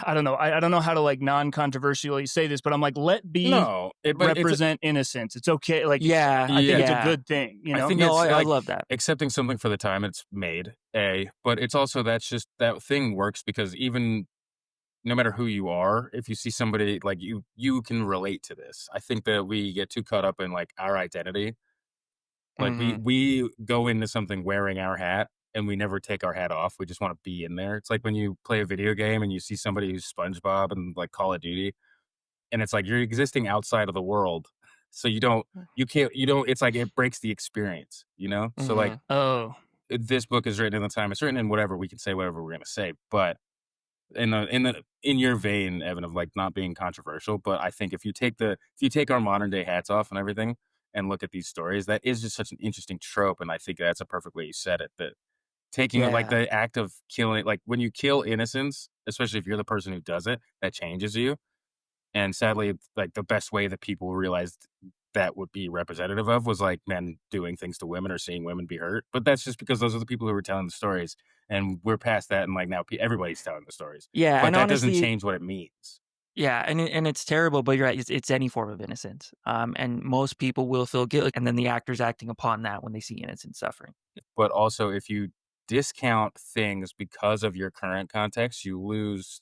I don't know. I don't know how to like non-controversially say this, but I'm like, let B No, but represent innocence. It's okay. Like, Yeah, I think it's a yeah. good thing. You know, I think No, it's I like love that. accepting something for the time it's made, but it's also that's just that thing works because even no matter who you are, if you see somebody like you can relate to this. I think that we get too caught up in like our identity. Like Mhm. we go into something wearing our hat and we never take our hat off. We just want to be in there. It's like when you play a video game and you see somebody who's SpongeBob and like Call of Duty, and it's like you're existing outside of the world. So you don't, it's like it breaks the experience, you know? So like Mhm. oh, this book is written in the time it's written in whatever we can say whatever we're gonna say. But in your vein, Evan, of like not being controversial, but I think if you take our modern day hats off and everything and look at these stories, that is just such an interesting trope. And I think that's a perfect way you said it. That taking it like Yeah. the act of killing, like when you kill innocence, especially if you're the person who does it, that changes you. And sadly, like the best way that people realized that would be representative of was like men doing things to women or seeing women be hurt. But that's just because those are the people who were telling the stories, and we're past that. And like now, everybody's telling the stories, Yeah, but and that doesn't honestly, change what it means. yeah, and it's terrible, but you're right. It's any form of innocence. And most people will feel guilty, and then the actor's acting upon that when they see innocent suffering. But also, if you discount things because of your current context, you lose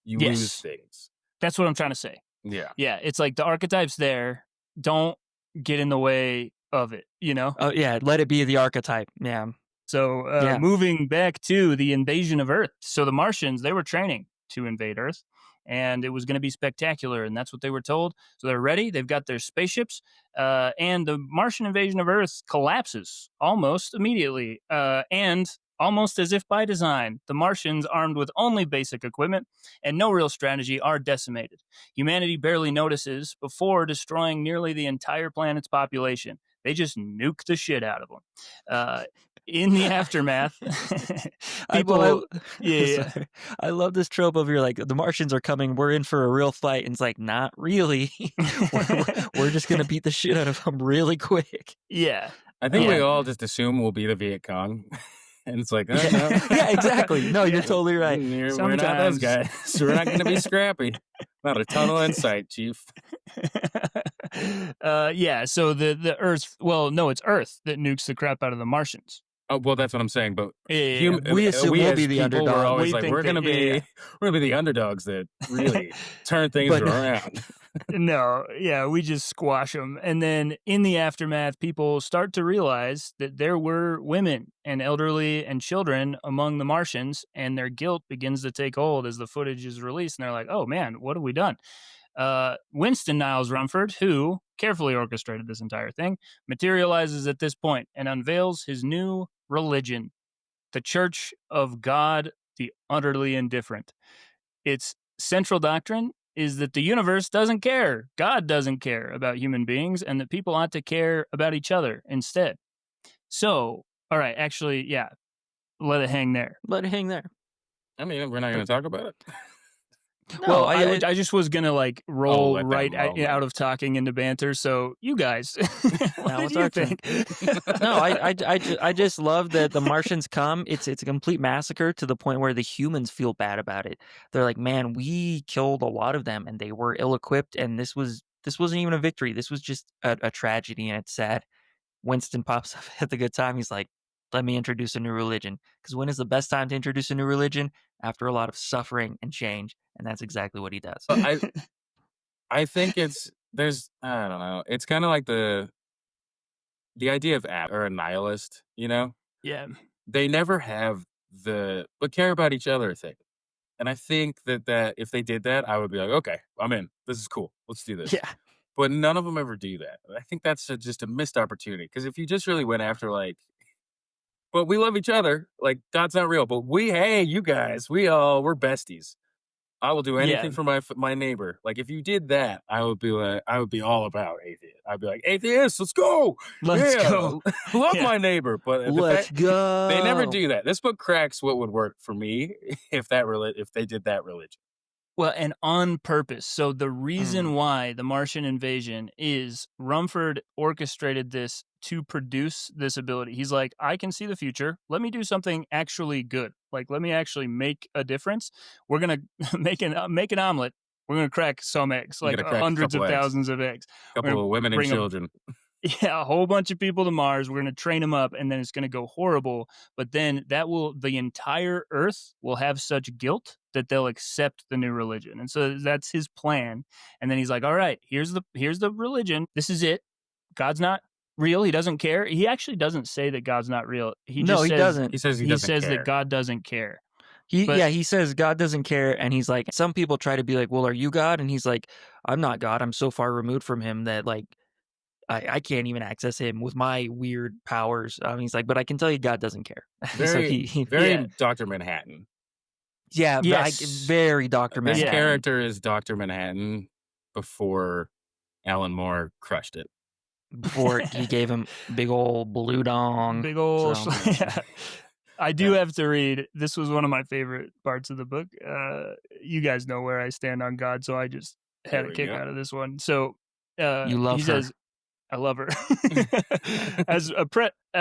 yes, things. that's what I'm trying to say. Yeah. Yeah, it's like the archetype's there. Don't get in the way of it. You know. Oh yeah, let it be the archetype. Yeah, So yeah. moving back to the invasion of Earth. So the Martians, they were training to invade Earth, and it was going to be spectacular, and that's what they were told. So they're ready. They've got their spaceships, and the Martian invasion of Earth collapses almost immediately, and almost as if by design. The Martians, armed with only basic equipment and no real strategy, are decimated. Humanity barely notices before destroying nearly the entire planet's population. They just nuke the shit out of them. In the aftermath, people, yeah, Sorry. I love this trope of you're like the Martians are coming. We're in for a real fight, and it's like not really. we're just gonna beat the shit out of them really quick. yeah, I think we yeah. all just assume we'll be the Viet Cong. And it's like, oh, Yeah, no. yeah, exactly. No, you're totally right. We're not those guys. We're not going to be scrappy. Not a tunnel in sight, Chief. Yeah, so the Earth, well, no, it's Earth that nukes the crap out of the Martians. Oh, well, that's what I'm saying. But Yeah, We assume we'll as be the people, underdog. we're always We like, think we're that- going to be, yeah. we're going to be the underdogs that really turn things But- around. No, yeah, we just squash them. And then in the aftermath, people start to realize that there were women and elderly and children among the Martians, and their guilt begins to take hold as the footage is released. And they're like, oh man, what have we done? Winston Niles Rumford, who carefully orchestrated this entire thing, materializes at this point and unveils his new religion, the Church of God, the Utterly Indifferent. Its central doctrine is that the universe doesn't care. God doesn't care about human beings, and that people ought to care about each other instead. So, all right, actually, yeah, let it hang there. Let it hang there. I mean, we're not going to talk about it. No, Well, I just was gonna like roll let them right roll, out of talking into banter. So you guys, what Now did it's you our turn. think? No, I just love that the Martians come. It's a complete massacre to the point where the humans feel bad about it. They're like, man, we killed a lot of them, and they were ill-equipped, and this wasn't even a victory. This was just a tragedy, and it's sad. Winston pops up at the good time. He's like, let me introduce a new religion. Because when is the best time to introduce a new religion? After a lot of suffering and change. And that's exactly what he does. I think I don't know. It's kind of like the idea of or a nihilist, you know? Yeah, They never have but care about each other thing. And I think that if they did that, I would be like, okay, I'm in. This is cool. Let's do this. Yeah. But none of them ever do that. I think that's just a missed opportunity. Because if you just really went after but we love each other, like God's not real, but hey, you guys, we're besties. I will do anything for my neighbor. Like if you did that, I would be all about atheist. I'd be like, atheists, let's go. Let's Yeah, go. love Yeah. my neighbor. But Let's go. they never do that. This book cracks what would work for me if they did that religion. Well, and on purpose. So the reason why the Martian invasion is Rumford orchestrated this to produce this ability. He's like, I can see the future. Let me do something actually good. Like, let me actually make a difference. We're gonna make an omelet. We're gonna crack some eggs, You're like gonna crack a hundreds of couple eggs. thousands of eggs. A couple of women and bring 'em- children. Yeah, a whole bunch of people to Mars. We're going to train them up, and then it's going to go horrible. But then the entire Earth will have such guilt that they'll accept the new religion. And so that's his plan. And then he's like, all right, here's the religion. This is it. God's not real. He doesn't care. He actually doesn't say that God's not real. He doesn't. He says he says doesn't care. that God doesn't care. He says God doesn't care, and he's like, some people try to be like, well, are you God? And he's like, I'm not God. I'm so far removed from him that like I can't even access him with my weird powers. He's like, but I can tell you God doesn't care. Very Dr. Manhattan. Yeah, yes. very Dr. This Manhattan. character is Dr. Manhattan before Alan Moore crushed it. Before he gave him big old blue dong. Big old... So. Yeah. I do have to read. This was one of my favorite parts of the book. You guys know where I stand on God, so I just had a kick out of this one. So you love he her. says, I love her. As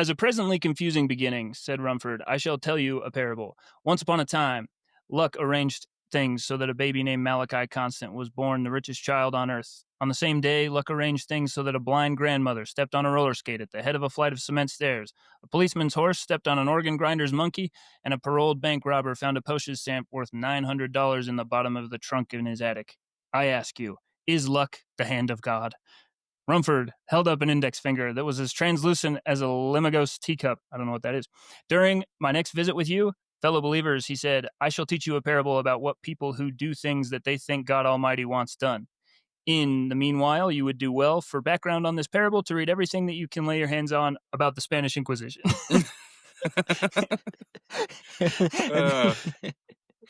a presently confusing beginning, said Rumford, I shall tell you a parable. Once upon a time, luck arranged things so that a baby named Malachi Constant was born the richest child on earth. On the same day, luck arranged things so that a blind grandmother stepped on a roller skate at the head of a flight of cement stairs. A policeman's horse stepped on an organ grinder's monkey, and a paroled bank robber found a postage stamp worth $900 in the bottom of the trunk in his attic. I ask you, is luck the hand of God? Rumford held up an index finger that was as translucent as a Limagos teacup. I don't know what that is. During my next visit with you, fellow believers, he said, I shall teach you a parable about what people who do things that they think God Almighty wants done. In the meanwhile, you would do well for background on this parable to read everything that you can lay your hands on about the Spanish Inquisition.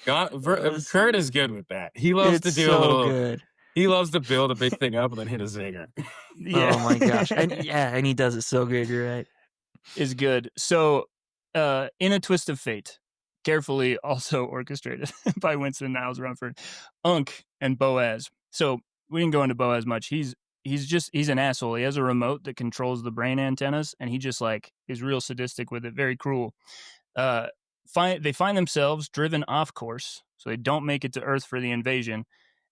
Kurt is good with that. He loves to do a little... Good. He loves to build a big thing up and then hit a zinger. Yeah. Oh my gosh. And he does it so good, you're right. Is good. So, in a twist of fate, carefully also orchestrated by Winston Niles Rumford, Unk and Boaz. So, we didn't go into Boaz much. He's an asshole. He has a remote that controls the brain antennas, and he just like is real sadistic with it, very cruel. They find themselves driven off course, so they don't make it to Earth for the invasion,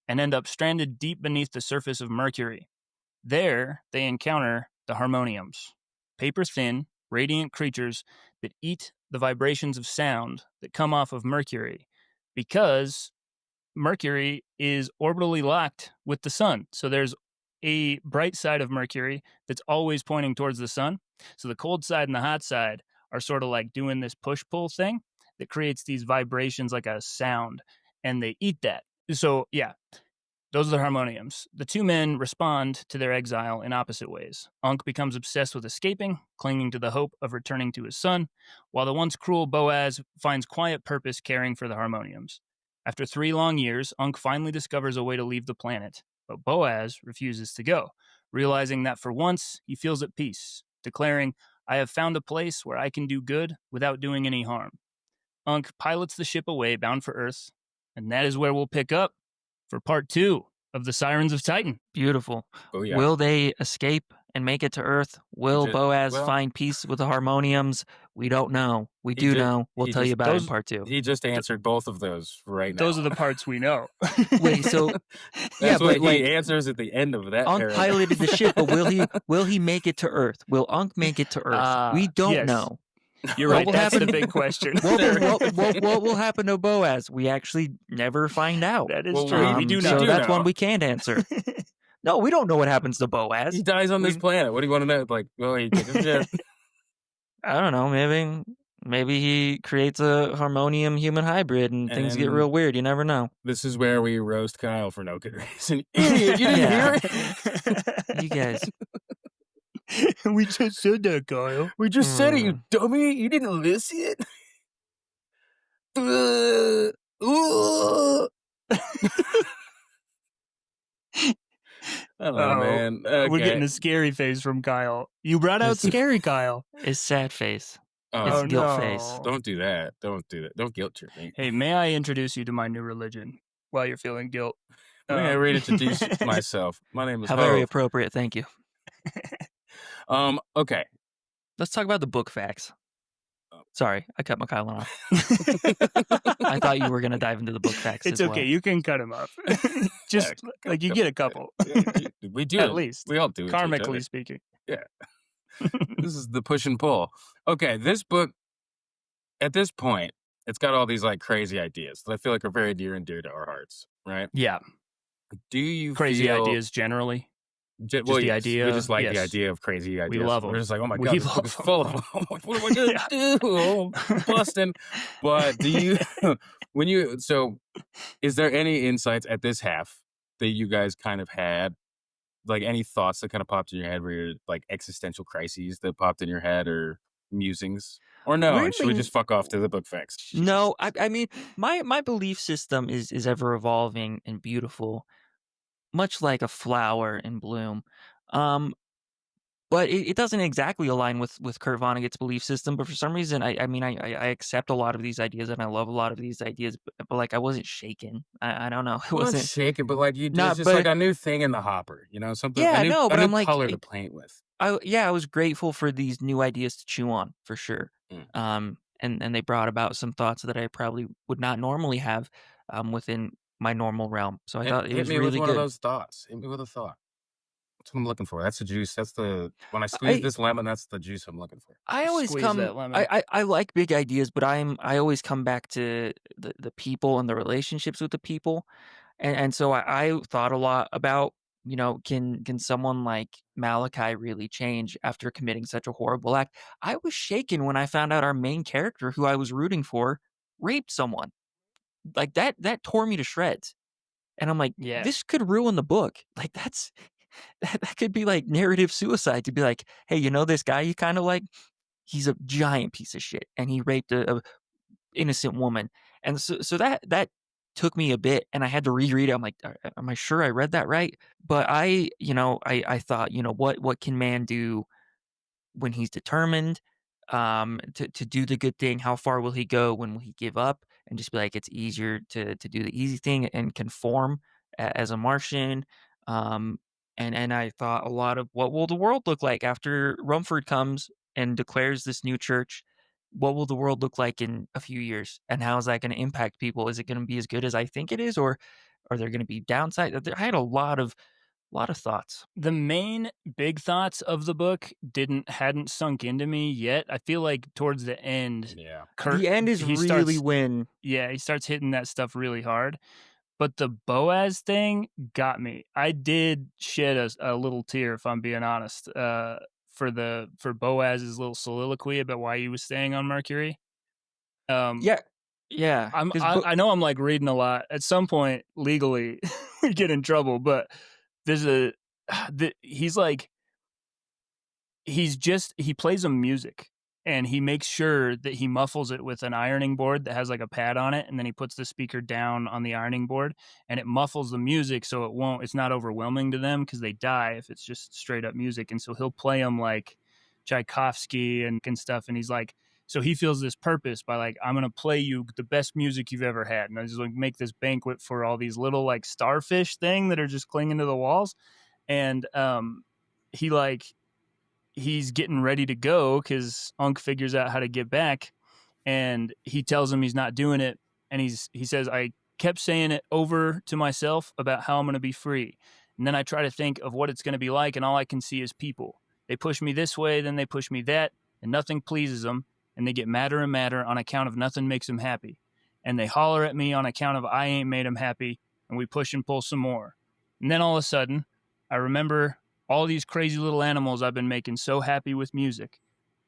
and end up stranded deep beneath the surface of Mercury. There, they encounter the harmoniums, paper-thin, radiant creatures that eat the vibrations of sound that come off of Mercury, because Mercury is orbitally locked with the sun. So there's a bright side of Mercury that's always pointing towards the sun. So the cold side and the hot side are sort of like doing this push-pull thing that creates these vibrations like a sound, and they eat that. So, yeah, those are the harmoniums. The two men respond to their exile in opposite ways. Unk becomes obsessed with escaping, clinging to the hope of returning to his son, while the once cruel Boaz finds quiet purpose caring for the harmoniums. After 3 long years, Unk finally discovers a way to leave the planet, but Boaz refuses to go, realizing that for once he feels at peace, declaring, I have found a place where I can do good without doing any harm. Unk pilots the ship away, bound for Earth, and that is where we'll pick up for part 2 of the Sirens of Titan. Beautiful. Oh, yeah. Will they escape and make it to Earth? Will Boaz find peace with the harmoniums? We don't know. We do know. We'll tell you about it in part 2. He just answered both of those right now. Those are the parts we know. Wait, so that's what he answers at the end of that. Unk piloted the ship, but will he make it to Earth? Will Unk make it to Earth? We don't know. You're right. That's the big question. What will happen to Boaz? We actually never find out. That is true. We do so know. That's one we can't answer. No, we don't know what happens to Boaz. He dies on this planet. What do you want to know? Like, well, he gets his ship. I don't know. Maybe he creates a harmonium human hybrid and things get real weird. You never know. This is where we roast Kyle for no good reason. Idiot, you didn't hear it? You guys. We just said that, Kyle. We just said it, you dummy. You didn't listen? I don't know, man. Okay. We're getting a scary face from Kyle. You brought out scary Kyle. It's sad face. Oh, it's guilt face. Don't do that. Don't do that. Don't guilt trip me. Hey, may I introduce you to my new religion? while you're feeling guilt. I'm going to reintroduce myself. My name is How very Hove. appropriate. Thank you. Okay. Let's talk about the book facts. Sorry, I cut McKylan off. I thought you were going to dive into the book facts It's as okay. well. You can cut him off. Just like you get a couple. We do. At least. We all do. Karmically speaking. Yeah. This is the push and pull. Okay, this book, at this point, it's got all these like crazy ideas that I feel like are very near and dear to our hearts, right? Yeah. Do you Crazy feel... ideas generally? Just the idea. We just like the Yes. idea of crazy ideas. We love them. We're just like, oh my We God, this book love is them. full of them. What am I going to do? Oh, busting. But do you, so is there any insights at this half that you guys kind of had? Like any thoughts that kind of popped in your head where you're like existential crises that popped in your head or musings? Or no, should we Weirdly- just fuck off to the book facts? No, I mean, my belief system is ever evolving and beautiful, much like a flower in bloom. But it doesn't exactly align with Kurt Vonnegut's belief system. But for some reason, I accept a lot of these ideas and I love a lot of these ideas. But like, I wasn't shaken. I don't know. It Well, wasn't. not shaking, but like No, it's just but- like a new thing in the hopper, you know, something. Yeah, a new, no, but a new I'm like, color to paint with. I was grateful for these new ideas to chew on for sure. Mm. And they brought about some thoughts that I probably would not normally have within my normal realm. So I thought it was hit me really with one good. of those thoughts. Hit me with a thought. That's what I'm looking for. That's the juice. That's the when I squeeze this lemon. That's the juice I'm looking for. I always Squeeze come. that lemon. I like big ideas, but I always come back to the people and the relationships with the people, and so I thought a lot about, you know, can someone like Malachi really change after committing such a horrible act? I was shaken when I found out our main character, who I was rooting for, raped someone. Like that tore me to shreds, and I'm like, Yeah. this could ruin the book. Like that could be like narrative suicide, to be like, hey, you know this guy you kind of like? He's a giant piece of shit, and he raped a innocent woman. And so that took me a bit, and I had to reread it. I'm like, am I sure I read that right? But I thought, you know, what can man do when he's determined to do the good thing? How far will he go? When will he give up and just be like, it's easier to do the easy thing and conform as a Martian? And I thought a lot of, what will the world look like after Rumford comes and declares this new church? What will the world look like in a few years? And how is that going to impact people? Is it going to be as good as I think it is? Or are there going to be downsides? I had a lot of thoughts. The main big thoughts of the book hadn't sunk into me yet. I feel like towards the end, Yeah. Kurt, The end is he really starts, when... yeah, he starts hitting that stuff really hard. But the Boaz thing got me. I did shed a little tear, if I'm being honest, for Boaz's little soliloquy about why he was staying on Mercury. Yeah. I know I'm like reading a lot. At some point, legally, we get in trouble. But there's he plays some music. And he makes sure that he muffles it with an ironing board that has like a pad on it. And then he puts the speaker down on the ironing board and it muffles the music so it's not overwhelming to them because they die if it's just straight up music. And so he'll play them like Tchaikovsky and stuff. And he's like, so he feels this purpose by like, I'm going to play you the best music you've ever had. And I just like make this banquet for all these little like starfish thing that are just clinging to the walls. And he's getting ready to go because Unk figures out how to get back, and he tells him he's not doing it. And he says, I kept saying it over to myself about how I'm going to be free. And then I try to think of what it's going to be like, and all I can see is people. They push me this way, then they push me that, and nothing pleases them. And they get madder and madder on account of nothing makes them happy. And they holler at me on account of I ain't made them happy, and we push and pull some more. And then all of a sudden, I remember all these crazy little animals I've been making so happy with music.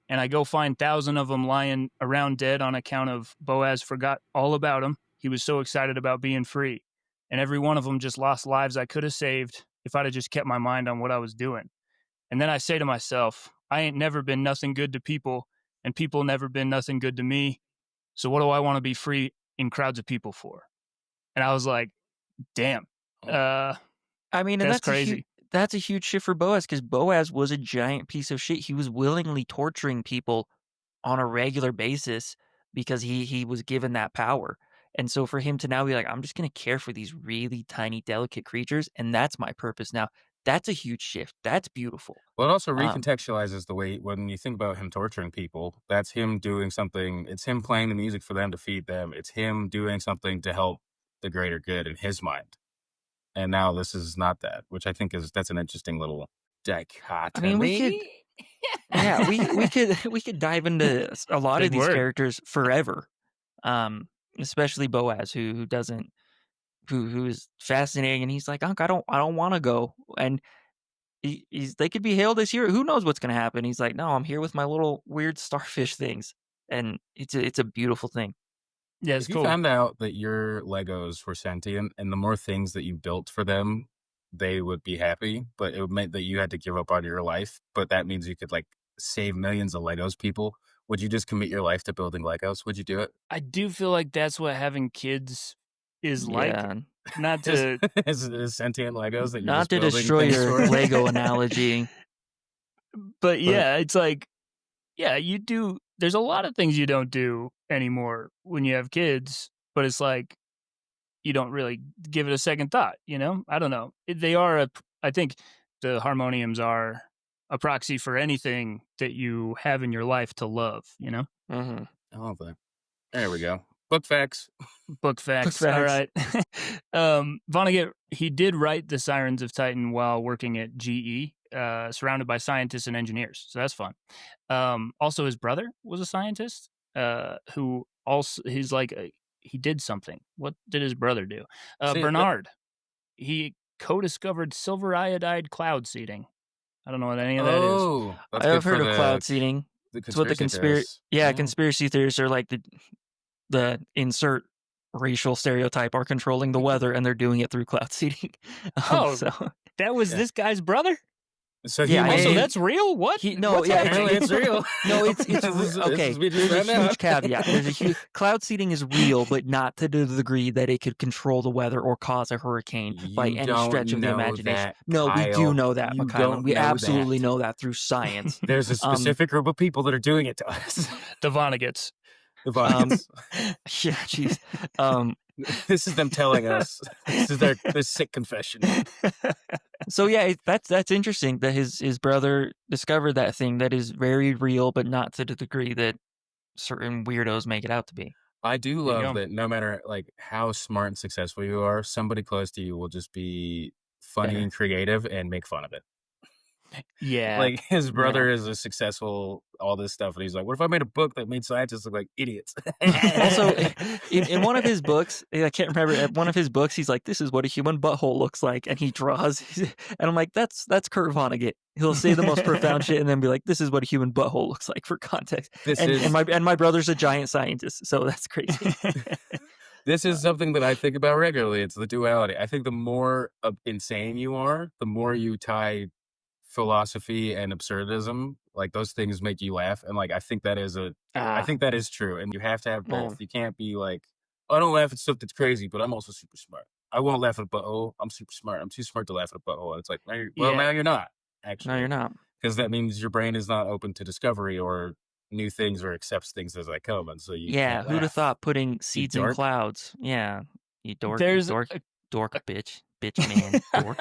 And I go find 1,000 of them lying around dead on account of Boaz forgot all about them. He was so excited about being free. And every one of them just lost lives I could have saved if I'd have just kept my mind on what I was doing. And then I say to myself, I ain't never been nothing good to people, and people never been nothing good to me. So what do I want to be free in crowds of people for? And I was like, damn. I mean, and that's crazy. That's a huge shift for Boaz, because Boaz was a giant piece of shit. He was willingly torturing people on a regular basis because he was given that power. And so for him to now be like, I'm just going to care for these really tiny, delicate creatures, and that's my purpose now. That's a huge shift. That's beautiful. Well, it also Um, recontextualizes the way when you think about him torturing people, that's him doing something. It's him playing the music for them to feed them. It's him doing something to help the greater good in his mind. And now this is not that, which I think that's an interesting little dichotomy. I mean, we could dive into a lot of Big these word. characters forever. Especially Boaz, who doesn't, who is fascinating, and he's like, Unc, I don't want to go, and they could be hailed as hero. Who knows what's gonna happen? He's like, no, I'm here with my little weird starfish things, and it's a beautiful thing. Yeah, it's If you cool. found out that your Legos were sentient and the more things that you built for them, they would be happy, but it would mean that you had to give up on your life. But that means you could like save millions of Legos people. Would you just commit your life to building Legos? Would you do it? I do feel like that's what having kids is like. Yeah, Not to Is sentient Legos that you're not just to building destroy things your for? Lego analogy, but yeah, it's like, yeah, you do. There's a lot of things you don't do anymore when you have kids, but it's like you don't really give it a second thought. You know, I don't know. I think the harmoniums are a proxy for anything that you have in your life to love. You know, mm-hmm. I love that. There we go. Book facts. book facts. facts. All right. Vonnegut, he did write the Sirens of Titan while working at GE, surrounded by scientists and engineers. So that's fun. Also, his brother was a scientist who also, he did something. What did his brother do? See, Bernard, he co-discovered silver iodide cloud seeding. I don't know what any of that is. Oh, that's I've good heard for of cloud seeding. the It's what the theorists. conspiracy theorists are like the insert racial stereotype are controlling the weather, and they're doing it through cloud seeding. Oh, so that was Yeah. this guy's brother? So Yeah, he Also, made, that's real? What? What's apparently happening? it's real. No, it's This is okay. we just There's a found huge out. caveat. There's a huge cloud seeding is real, but not to the degree that it could control the weather or cause a hurricane by You any don't stretch of the know imagination. that, No, we do Kyle. know that, You McKylon. don't We know absolutely that. know that through science. There's a specific group of people that are doing it to us. The Vonneguts. The Vonneguts. Yeah, jeez. This is them telling us. This is their sick confession. So yeah, that's interesting that his brother discovered that thing that is very real, but not to the degree that certain weirdos make it out to be. I do There you love go. that no matter like how smart and successful you are, somebody close to you will just be funny Better. and creative and make fun of it. Yeah. Like his brother is a successful, all this stuff, and he's like, "What if I made a book that made scientists look like idiots?" Also, in one of his books, I can't remember. In one of his books, he's like, "This is what a human butthole looks like," and he draws. And I'm like, "That's Kurt Vonnegut." He'll say the most profound shit, and then be like, "This is what a human butthole looks like," for context. And my brother's a giant scientist, so that's crazy. This is something that I think about regularly. It's the duality. I think the more insane you are, the more you tie philosophy and absurdism, like those things make you laugh, and like I think that is true, and you have to have both. You can't be like, I don't laugh at stuff that's crazy, but I'm also super smart. I won't laugh at a butthole. I'm super smart. I'm too smart to laugh at a butthole. And it's like, now you're not actually. No, you're not. Because that means your brain is not open to discovery or new things or accepts things as they come, and so you can't Who'd have laugh. thought putting seeds in dork. clouds? Yeah, you dork, There's dork, bitch man, dork.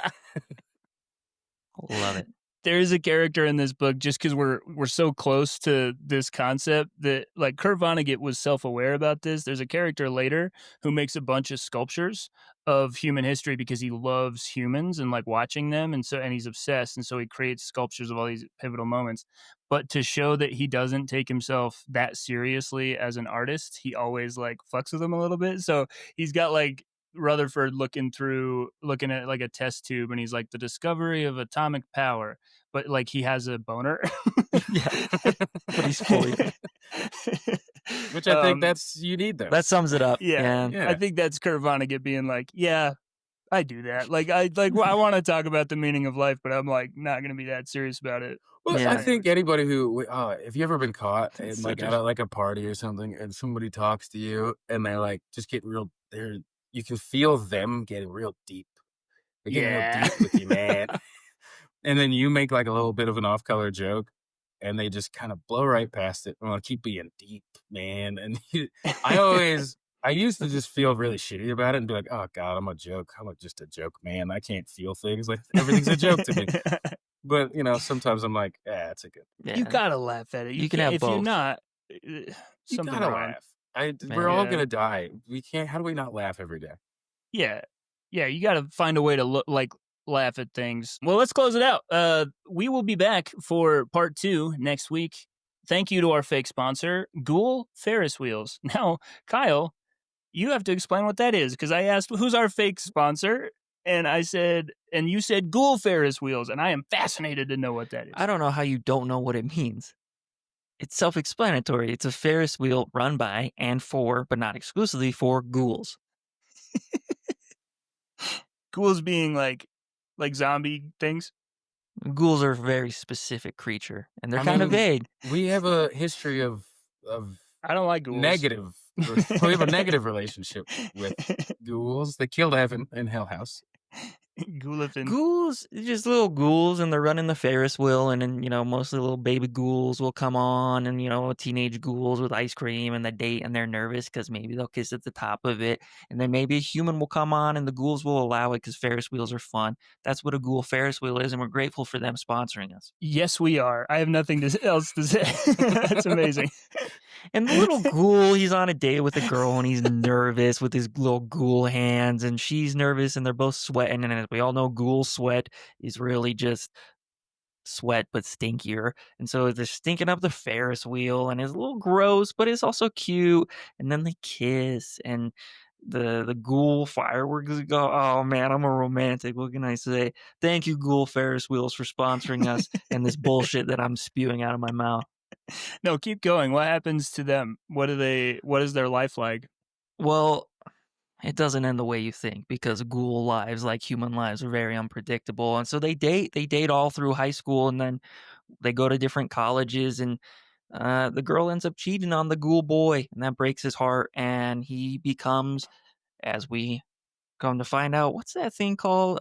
Love it. There is a character in this book, just because we're so close to this concept, that like Kurt Vonnegut was self-aware about this. There's a character later who makes a bunch of sculptures of human history because he loves humans and like watching them, and he's obsessed, and so he creates sculptures of all these pivotal moments. But to show that he doesn't take himself that seriously as an artist, he always like fucks with them a little bit. So he's got like Rutherford looking at like a test tube, and he's like, the discovery of atomic power, but like he has a boner. Yeah, but he's fully. Which I think you need them. That sums it up. Yeah. Yeah. I think that's Kurt Vonnegut being like, yeah, I do that. Like I want to talk about the meaning of life, but I'm like not gonna be that serious about it. Well, Yeah. I think anybody who, if you ever been caught in It's like such at like a party or something, and somebody talks to you, and they're like just get real, you can feel them getting real deep. They're getting real deep with you, man. And then you make like a little bit of an off-color joke, and they just kind of blow right past it. I want to keep being deep, man. And I I used to just feel really shitty about it and be like, oh God, I'm just a joke, man. I can't feel things. Like everything's a joke to me. But sometimes I'm like, it's a good. Yeah. You gotta laugh at it. You can have if both. you're not, You something gotta wrong. laugh. We're all Yeah. gonna die. We can't. How do we not laugh every day? Yeah. You gotta find a way to laugh at things. Well, let's close it out. We will be back for part 2 next week. Thank you to our fake sponsor, Ghoul Ferris Wheels. Now, Kyle, you have to explain what that is, because I asked, who's our fake sponsor? And you said Ghoul Ferris Wheels, and I am fascinated to know what that is. I don't know how you don't know what it means. It's self-explanatory. It's a Ferris wheel run by and for, but not exclusively for, ghouls. Ghouls being like zombie things? Ghouls are a very specific creature, and they're kind of vague. We have a history of I don't like ghouls. negative. We have a negative relationship with ghouls. They killed Evan in Hell House. Ghouls, just little ghouls, and they're running the Ferris wheel, and then mostly little baby ghouls will come on, and teenage ghouls with ice cream and the date, and they're nervous because maybe they'll kiss at the top of it, and then maybe a human will come on, and the ghouls will allow it because Ferris wheels are fun. That's what a ghoul Ferris wheel is, and we're grateful for them sponsoring us. Yes, we are. I have nothing else to say. That's amazing. And the little ghoul, he's on a date with a girl, and he's nervous with his little ghoul hands, and she's nervous, and they're both sweating. And as we all know, ghoul sweat is really just sweat, but stinkier. And so they're stinking up the Ferris wheel, and it's a little gross, but it's also cute. And then they kiss, and the ghoul fireworks go. Oh man, I'm a romantic. What can I say? Thank you, Ghoul Ferris Wheels, for sponsoring us and this bullshit that I'm spewing out of my mouth. No, keep going. What happens to them? What is their life like? Well, it doesn't end the way you think, because ghoul lives, like human lives, are very unpredictable. And so they date all through high school, and then they go to different colleges, and the girl ends up cheating on the ghoul boy, and that breaks his heart, and he becomes, as we come to find out, what's that thing called?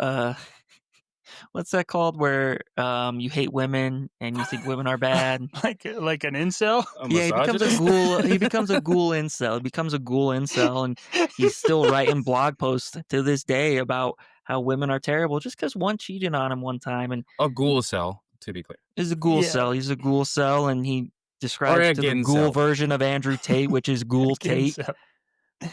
What's that called where you hate women and you think women are bad? like an incel? Yeah, he becomes a ghoul. He becomes a ghoul incel. He becomes a ghoul incel, and he's still writing blog posts to this day about how women are terrible just because one cheated on him one time. And a ghoul cell, to be clear. He's a ghoul cell. He's a ghoul cell, and he describes to the ghoul version of Andrew Tate, which is Ghoul Tate.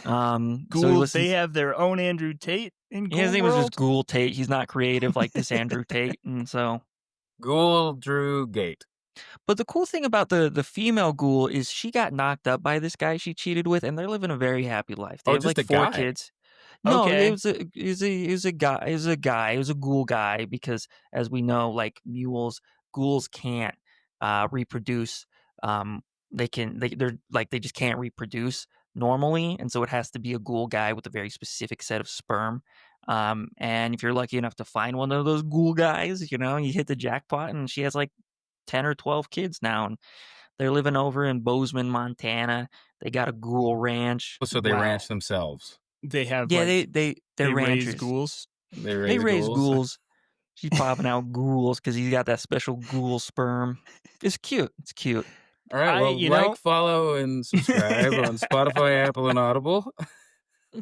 Ghouls, they have their own Andrew Tate in Ghoul His name World? was just Ghoul Tate. He's not creative like this Andrew Tate, and so Ghoul Drew Gate. But the cool thing about the female ghoul is she got knocked up by this guy she cheated with, and they're living a very happy life. They have just like a 4 guy? kids. No, Okay. it was a guy. It was a guy. It was a ghoul guy, because as we know, like ghouls can't reproduce. They just can't reproduce normally, and so it has to be a ghoul guy with a very specific set of sperm. And if you're lucky enough to find one of those ghoul guys, you hit the jackpot, and she has like 10 or 12 kids now, and they're living over in Bozeman, Montana. They got a ghoul ranch. So they Wow. ranch themselves. They have Yeah, like, they're they ranchers. raise ghouls. They They raise ghouls. ghouls. She's popping out ghouls because he's got that special ghoul sperm. It's cute. It's cute. All right, well, follow, and subscribe on Spotify, Apple, and Audible.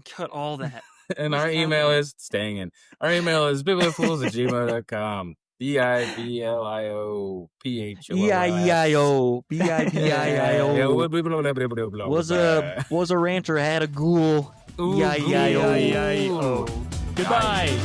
Cut all that. And our email is staying in. Our email is bibliofools@gmail.com. BIBLIOPHOOLS. E-I-E-I-O. B-I-B-I-I-O. Was a rancher, had a ghoul. E-I-E-I-O. Goodbye.